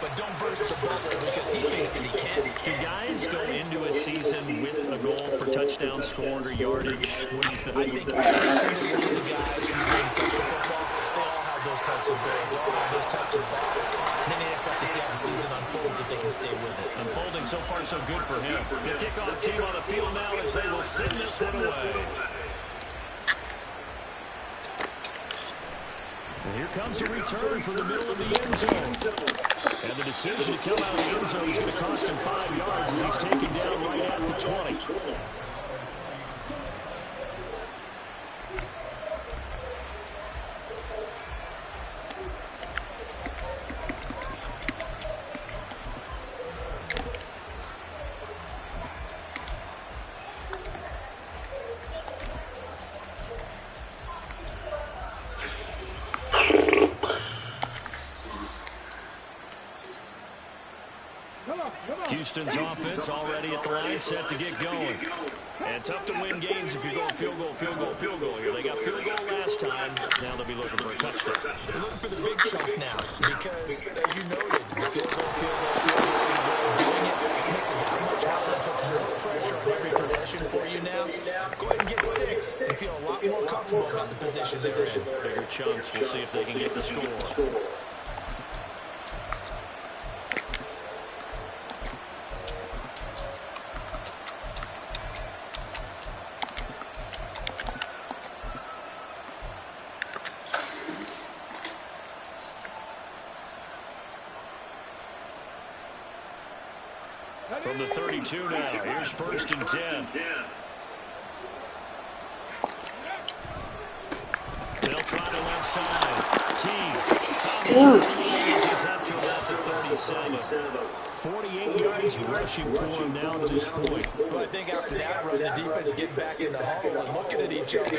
but don't burst the bubble because he thinks that he can. Do guys go into a season with a goal for touchdown scored or yardage? What do you think? I think every single one of the guys who's going to touch the football, they all have those types of goals, they all have those types of thoughts. And then they just have to see how the season unfolds if they can stay with it. Unfolding so far so good for him. The kickoff team on the field now as they will send this one away. And here comes a return from the middle of the end zone. And the decision to come out of the end zone is going to cost him 5 yards as he's taken down right at the 20. Houston's offense already at the line, set to get going. And tough to win games if you're going field goal, field goal, field goal here. They got field goal last time. Now they'll be looking for a touchdown. They're looking for the big chunk now because, as you noted, field goal, field goal, field goal, doing it makes it that much harder, puts more pressure on every possession for you now. Go ahead and get 6 and feel a lot more comfortable about the position they're in. Bigger chunks. We'll see if they can get the score. From the 32 now, here's 1st and 10. They'll try the left side. Team. He's up to about the 37. 48 yards rushing for him now to this point. Well, I think after that run, the defense is getting back in the huddle and looking at each other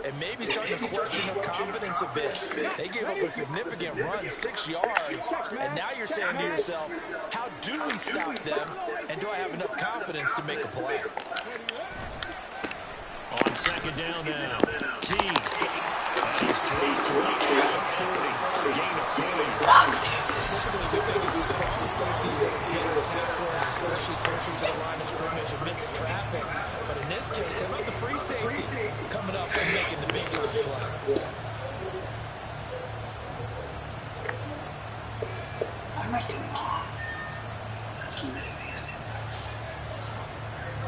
and maybe starting to question their confidence a bit. They gave up a significant run, 6 yards, and now you're saying to yourself, how do we stop them, and do I have enough confidence to make a play? On 2nd down now, Team. He's dropped right at the 40. Gain of 40. Typically, we think it's the strong safeties that get tacklers, especially closer to the line of scrimmage amidst traffic. But in this case, how about the free safety coming up and making the big-time play? What am I doing wrong? I don't understand it.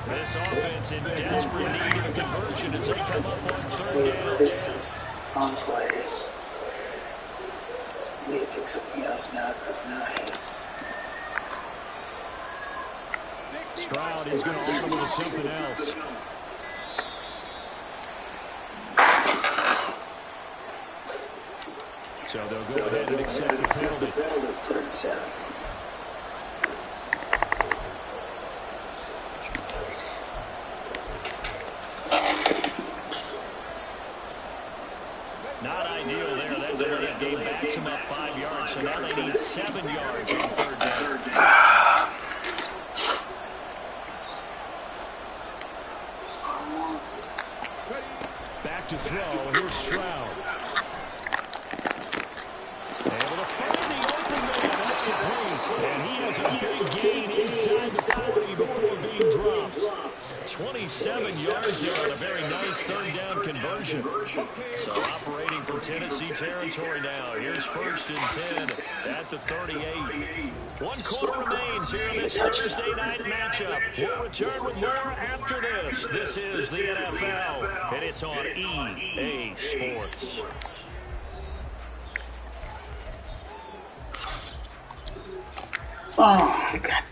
This offense in desperate need of conversion as they come up on 3rd down. This is on play. We need to pick something else now because now he's... Stroud is going to audible to something else. So they'll go ahead and accept the penalty. 3rd and 7. Not ideal there. That delayed game backs him up 5 yards, so now they need 7 yards on 3rd down. Back to throw. Here's Stroud. Able to find the open man. That's complete. and he has a big gain inside the 40 before being dropped. 27 yards there on a very nice third down conversion. So operating from Tennessee territory now. Here's 1st and 10 at the 38. 1 quarter remains here in this Thursday night matchup. We'll return with more after this. This is the NFL, and it's on EA Sports. Oh, my God.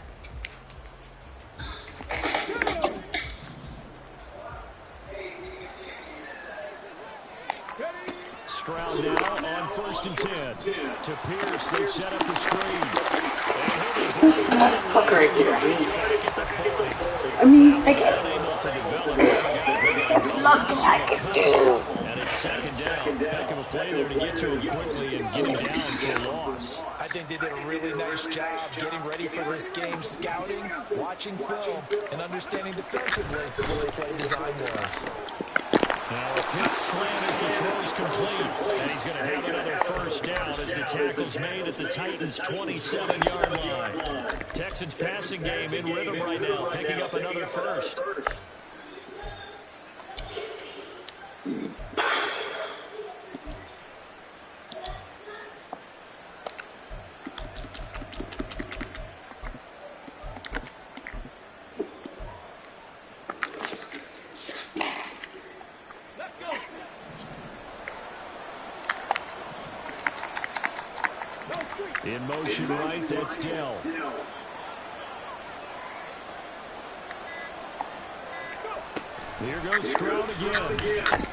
Stroud now on 1st and 10. To Pierce, they set up the screen. Fuck right there. I mean, I got there's nothing I can do. And it's 2nd down. Heck of a play there to get to him quickly and get him down for a loss. I think they did a really nice job getting ready for this game, scouting, watching film, and understanding defensively what the play design was. Now a quick slant as the throw is complete. And he's going to have another 1st down as the tackle's made at the Titans' 27-yard line. Texans passing game in rhythm right now, picking up another 1st. In motion right, that's Dell. Here goes Stroud again.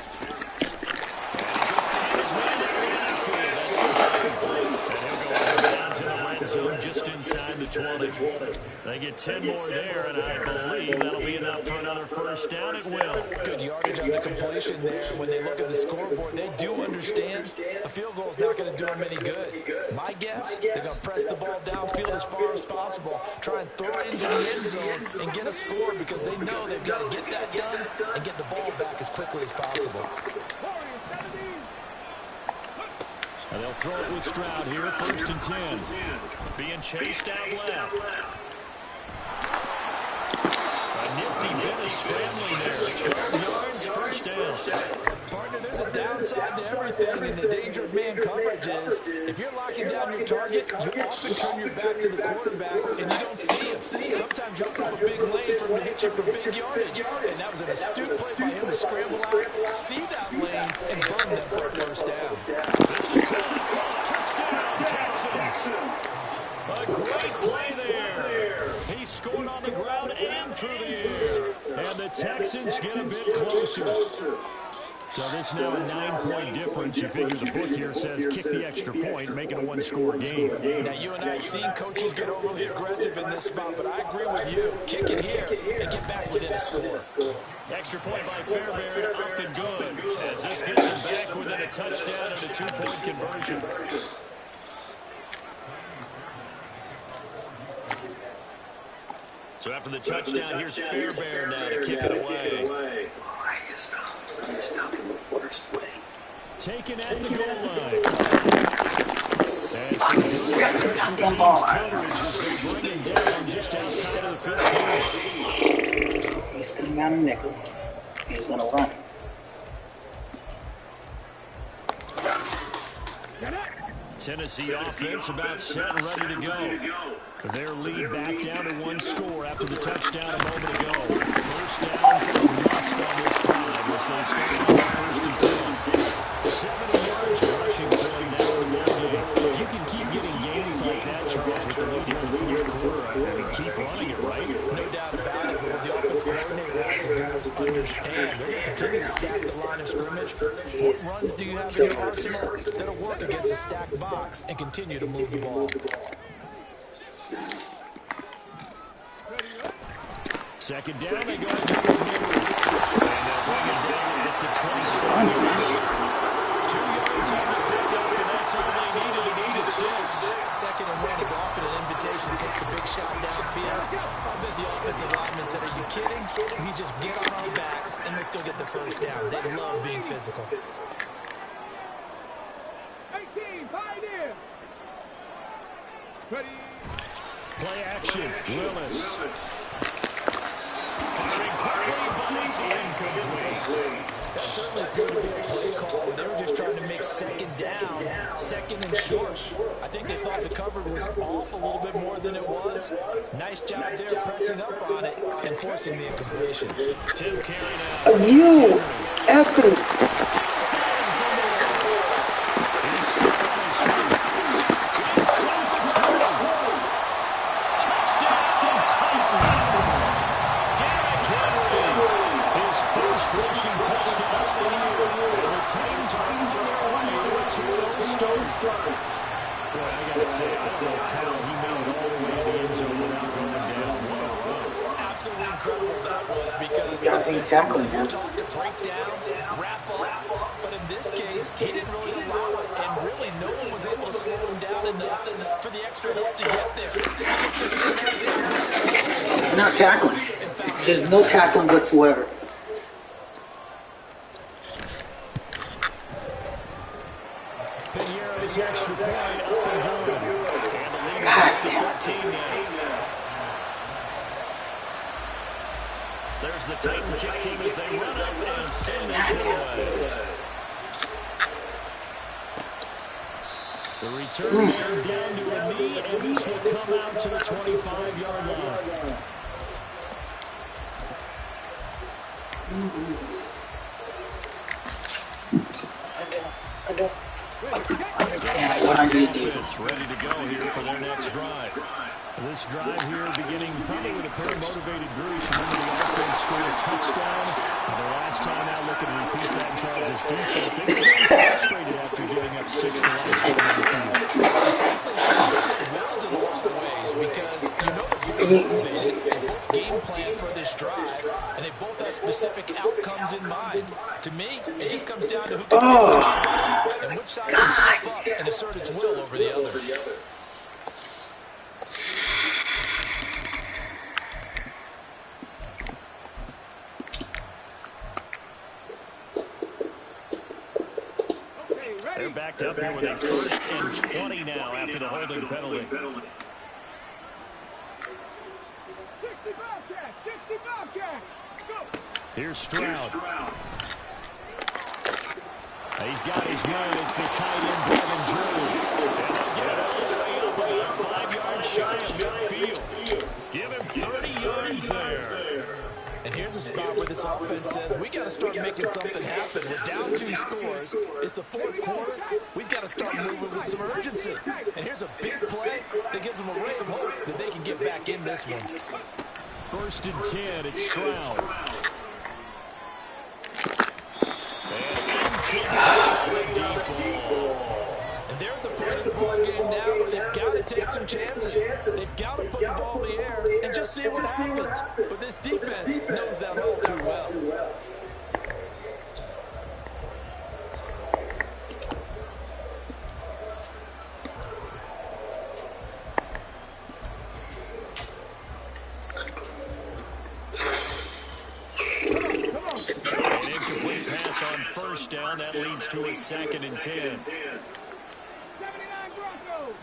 Just inside the 20. They get 10 more there, and I believe that'll be enough for another 1st down. It will. Good yardage on the completion there. When they look at the scoreboard, they do understand a field goal is not going to do them any good. My guess, they're going to press the ball downfield as far as possible, try and throw it into the end zone and get a score because they know they've got to get that done and get the ball back as quickly as possible. And they'll throw it with Stroud here, 1st and 10. Being chased out left. A nifty bit of scrambling there. 12 yards, 1st down. Partner, there's a downside to everything, and the danger of man coverage is if you're locking down your target, you often turn your back to the quarterback, and you don't see him. Sometimes you'll throw a big lane for him to hit you for big yardage, and that was an astute play by him to scramble out, see that lane, and burn them for a 1st down. This is close. Touchdown, Texans. A great play there. He scored on the ground and through the air. And the Texans get a bit closer. So this now a 9-point difference. You figure the book here says kick the extra point, make it a 1-score game. Now, you and I have seen coaches get overly aggressive in this spot, but I agree with you. Kick it here and get back within a score. Extra point by Fairbairn, up and good. As this gets him back within a touchdown and a 2-point conversion. So after the touchdown, here's Fairbairn now to kick it away. Stop in the worst way. Taken at the goal line. Got the goddamn ball. Bring him down just outside of the 15. He's coming out of nickel. He's going to run. Tennessee offense about set and ready to go. Their lead back down to 1 score after the touchdown a moment ago. 1st downs a must on this drive as they start on 1st and 10. 70 yards rushing for them now in the game. If you can keep getting gains like that, Charles, with the lead here in the 4th quarter, I mean, keep running it, right? No doubt about it. The offense coordinator has to understand. They're going to continue to stack the line of scrimmage. What runs do you have in your arsenal that'll work against a stacked box and continue to move the ball? Second down, they go and they'll bring it down at the 27. 2 yards on the pickup, and that's all they needed to need a sticks. 2nd and 1 is often an invitation to take the big shot downfield. I bet the offensive lineman said, are you kidding? We just get on our backs and we'll still get the 1st down. They love being physical. 18, 5 in. Ready. Play action. Willis. Firing quickly, but it's incomplete. That certainly appeared to be a play call. They were just trying to make second down, second and short. I think they thought the cover was off a little bit more than it was. Nice job there pressing up on it and forcing the incompletion. Tim carry now. You effing. Boy, I gotta say, I don't know how he made it all the way to the end zone without going down. What a run. Absolutely incredible that was because Guys ain't tackling, man. to break down, wrap up, but in this case, he didn't really allow it, and really no one was able to slow him down enough for the extra help to get there. Not tackling. There's no tackling whatsoever. Pinheiro's extra point up and good. And the lead is God up to damn. 15 now. There's the Titan kick team as they run up and send this one away. The return man down to a knee, and this will come out to the 25-yard line. What I need to do. Ready to go here for their next drive. This drive here beginning probably with a pair of motivated groups. Remember the offense scored a touchdown. And their last time out looking to repeat that in Charles' defense. They were very frustrated after giving up 6 the last time on the field. Wills in a lot of ways because you know they're motivated. They both game plan for this drive, and they both have specific outcomes in mind. To me, it just comes down to who can execute and which side can step up and assert its will over the other. They're backed up here with a 1st and 20 now after the holding penalty. 60 Bobcats. Go. Here's Stroud. He's got his man. It's the tight end, Devin Drew. And they'll get it all the way up about 5 yards shy of midfield. Give him 30 yards there. And here's a spot where this offense says, we got to start making something happen. We're down 2 scores. It's the 4th quarter. We've got to start moving with some urgency. And here's a big play that gives them a ray of hope that they can get back in this one. 1st and 10, it's Stroud. And they're at the point of the ball game now where they've got to take some chances. They've got to put the ball in the air and just see what happens. But this defense knows that all too well. An incomplete pass on 1st down. That leads to a 2nd and 10. 79 Broncos.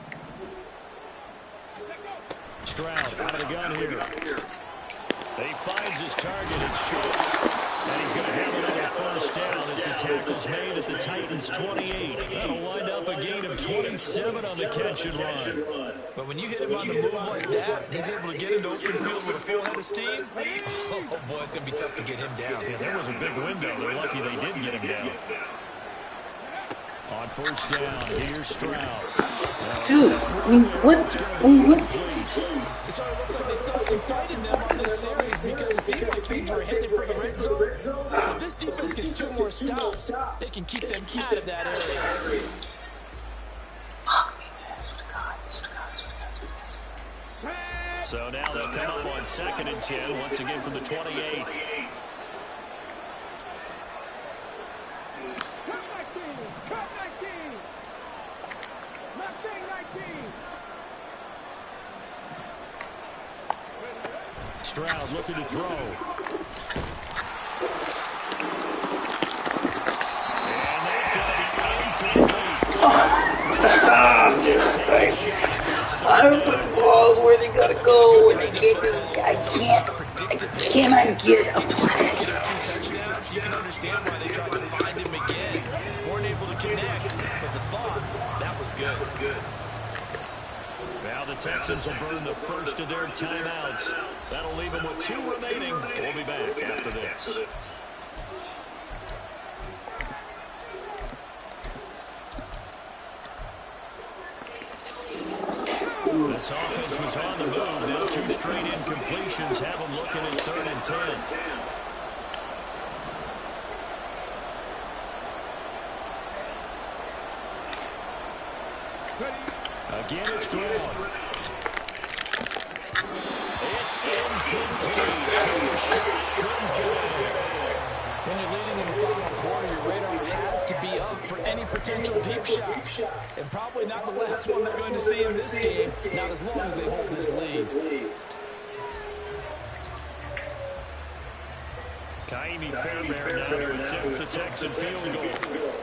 Stroud out of the gun here. He finds his target and shoots. And he's going to have another 1st down as the tackle's made at the Titans' 28. That'll wind up a gain of 27 on the catch and run. But when you hit him on the move like that, he's able to get into open field with a full head of steam. Oh, boy, it's going to be tough to get him down. Yeah, there was a big window. They're lucky they did get him down. On 1st down, here's Stroud. Dude, I mean, what? It sort of looks like they still have some fight in them on this series because it seemed like things were headed for the red zone. If this defense gets 2 more stops, they can keep them out of that area. Fuck me, man. I swear to God. So now they'll come up on 2nd and 10, once again from the 28. Cut 19. Mustang 19. Stroud looking to throw. And that's going to be incomplete. I don't put balls where they gotta go, and they can't just, I cannot get a flag. 2 touchdowns, you can understand why they tried to find him again. Weren't able to connect, but the thought, that was good. Now the Texans will burn the first of their timeouts. That'll leave them with 2 remaining. We'll be back after this. This offense was on the move. Now 2 straight incompletions have them looking at 3rd and 10. Again, it's Stroud. It's incomplete. Took a shot, couldn't get it. When you're leading in the final quarter, your radar has to be up for any potential deep shot. And probably not the last one they're going to see in this game, not as long as they hold this lead. Kaimi Fairbairn now to attempt the Texan field goal.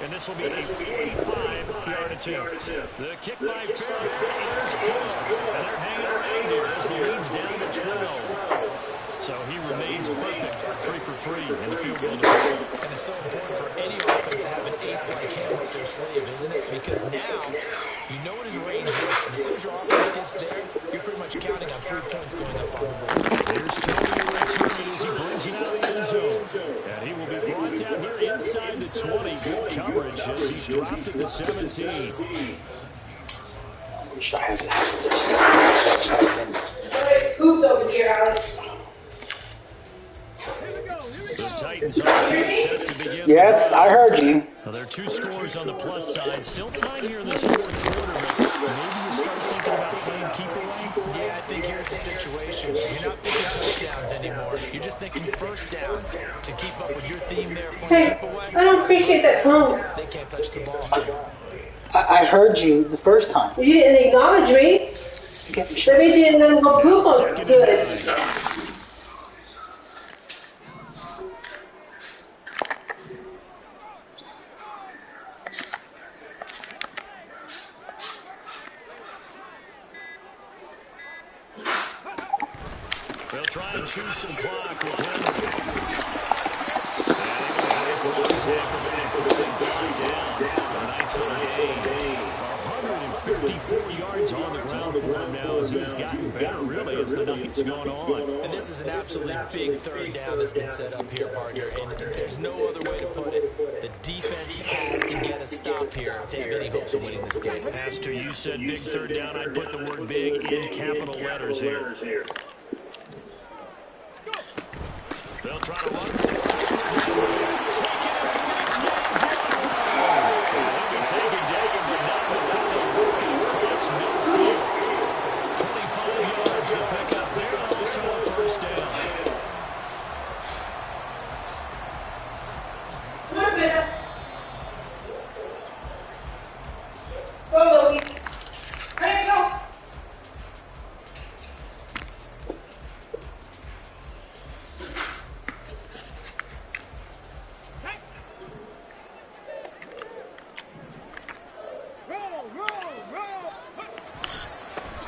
And this will be a 45-yard attempt. The kick by Fairbairn is good. And they're hanging around here as the lead's down to 12. So he remains perfect. 3 for 3 in the field goal department. And it's so important for any offense to have an ace like him up their sleeve, isn't it? Because now you know what his range is. And as soon as your offense gets there, you're pretty much counting on 3 points going up on the board. Here's Tony to return as he brings it out of the end zone. And he will be brought down here inside the 20. Good coverage as he's dropped at the 17. I wish I had that. Pooped over here, Alex. The Titans are set to begin. Yes, I heard you. Well, there are 2 scores on the plus side. Still time here in this 4th quarter, but maybe you start thinking about playing keep away. Yeah, I think here's the situation. You're not thinking touchdowns anymore. You're just thinking first downs to keep up with your theme there. Hey, I don't appreciate that tone. They can't touch the ball. I heard you the first time. You didn't acknowledge me. That means you didn't let him go poop on it. Good. They'll try and choose some clock with him. Nice little gain. 154 yards on the ground for him now as he's gotten better, really, as the night's gone on. And this is an absolutely big 3rd down that's been set up here, partner, and there's no other way to put it. The defense has to get a stop here if they have any hopes of winning this game. Pastor, you said big 3rd down. I'd put the word big in capital letters here. They'll try to run for the first one. They'll be taken, but not before they work it across midfield. 25 yards to pick up there, also a first down. Come on, Bella. Go, Louie. Hey, go.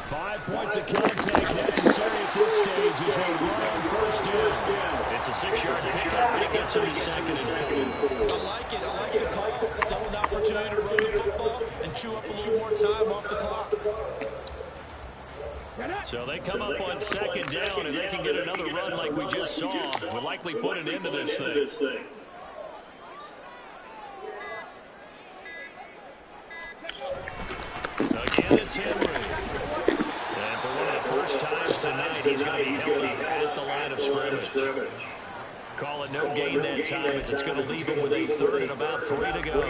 5 points of contact necessary at this stage as they run on first down. It's a 6-yard pickup, and it gets him to 2nd and 4. I like it. I like the call. Still an opportunity to run the football and chew up a little more time off the clock. So they come up on 2nd down, and they can get another run like we just saw. Would likely put an end to this thing. Again, it's Henry. And for one of the first times tonight, he's going to be held up at the line of scrimmage. Call it no gain that time as it's going to leave him with a 3rd and about 3 to go.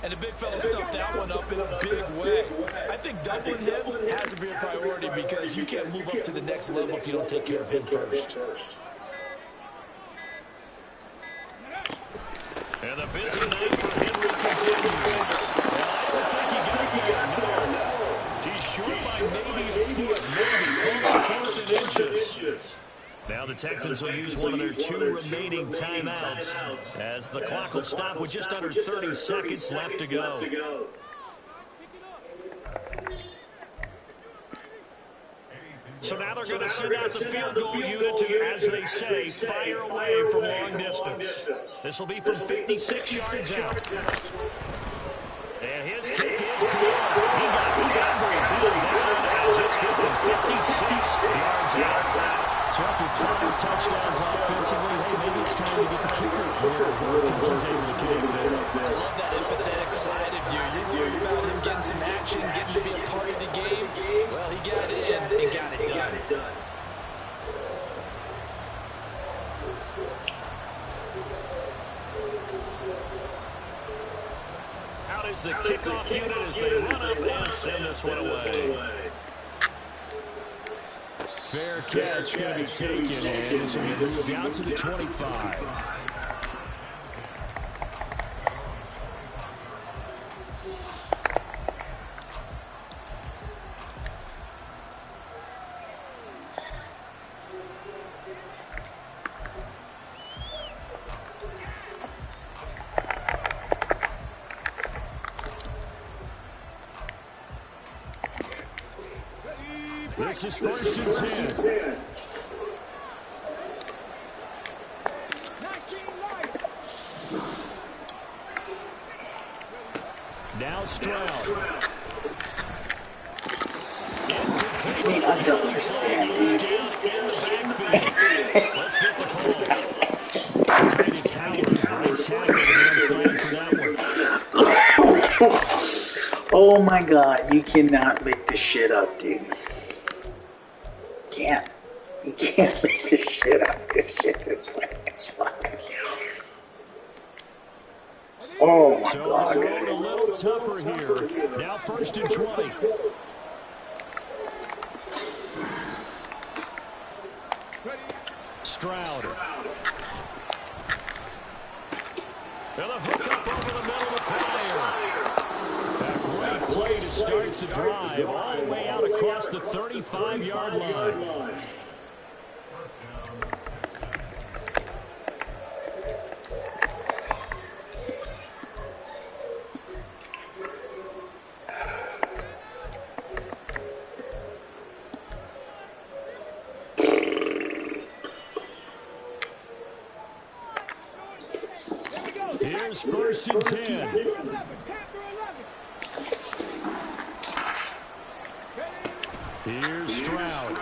And the big fella stuffed that one up in a big way. I think doubling him has to be a priority because you can't move up to the next level if you don't take care of him first. And the busy night for Henry continues. I don't think he got there. No. He's short by maybe a foot, maybe. Call it 4th and inches. Now the Texans will use one of their 2 remaining timeouts as the clock will stop with just under 30 seconds left to go. they're going to send out the field goal unit to, as they say, fire away from long distance. This will be from 56 yards out. And his kick is good. He got every bit of that as it's good from 56 yards out. So after 5 touchdowns offensively, hey, maybe it's time to get the kicker where he's able to get in there. I love that empathetic side of you. You're worried about him getting some action, getting to be a part of the game. Well, he got in and got it done. Out is the kickoff unit as they run up and send this one away. Fair catch going to be taken, and this will be moved down to the 25. This is 1st and 10. Now Stroud. I mean, I don't understand, dude. Let's get the call. Oh my God, you cannot make this shit up, dude. You can't make this shit up. This shit is fucking. Oh my God. So a little tougher here. Now 1st and 20. Stroud. And a hook up over the middle of the Pryor. A great play to start the drive all the way out across the 35-yard line. Here's 1st and 10. Here's Stroud.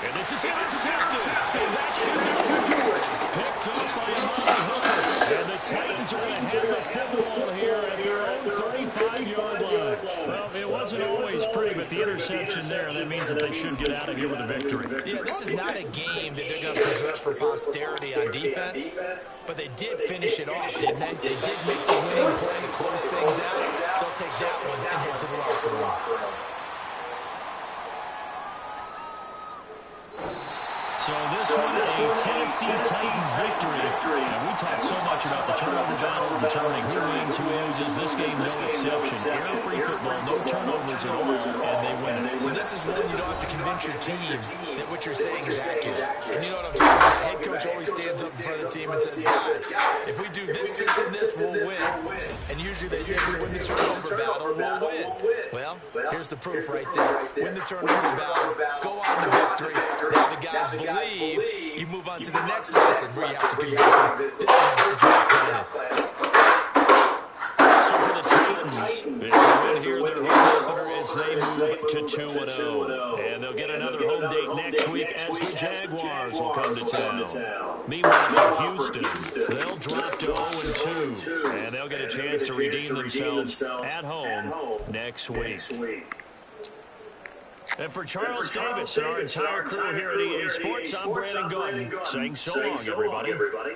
And this is intercepted. And that should do it. Picked up by Amari Hooker. And the Titans are going to have the football here at their own 35-yard line. Well, it wasn't always pretty, but the interception there, that means that they should get out of here with a victory. Yeah, this is not a game that they're going to preserve for posterity on defense, but they did finish it off, didn't they? They did make the winning play to close things out. They'll take that one and head to the locker room. So this one is a Tennessee Titans victory. And we talk so much about the turnover battle, determining who wins, who loses. This game, no exception. Error-free football, no turnovers at all, and they win it. So this is when you don't have to convince your team that what you're saying is accurate. And you know what I'm talking about? The head coach always stands up in front of the team and says, guys, if we do this, this, and this, we'll win. And usually they say, if we win the turnover battle, we'll win. Well, here's the proof right there. Win the turnover battle, go on to victory. Now the guys believe, you move on to the next lesson where you have to convince them this one is not planted. So for the Titans, it's a win here. Their home opener as they move to 2-0. And they'll get another home date next week as the Jaguars will come to town. Meanwhile, for Houston, they'll drop to 0-2. And they'll get a chance to redeem themselves at home next week. And for Charles Davis and our entire crew here at EA Sports, I'm Brandon Gordon saying so long, everybody.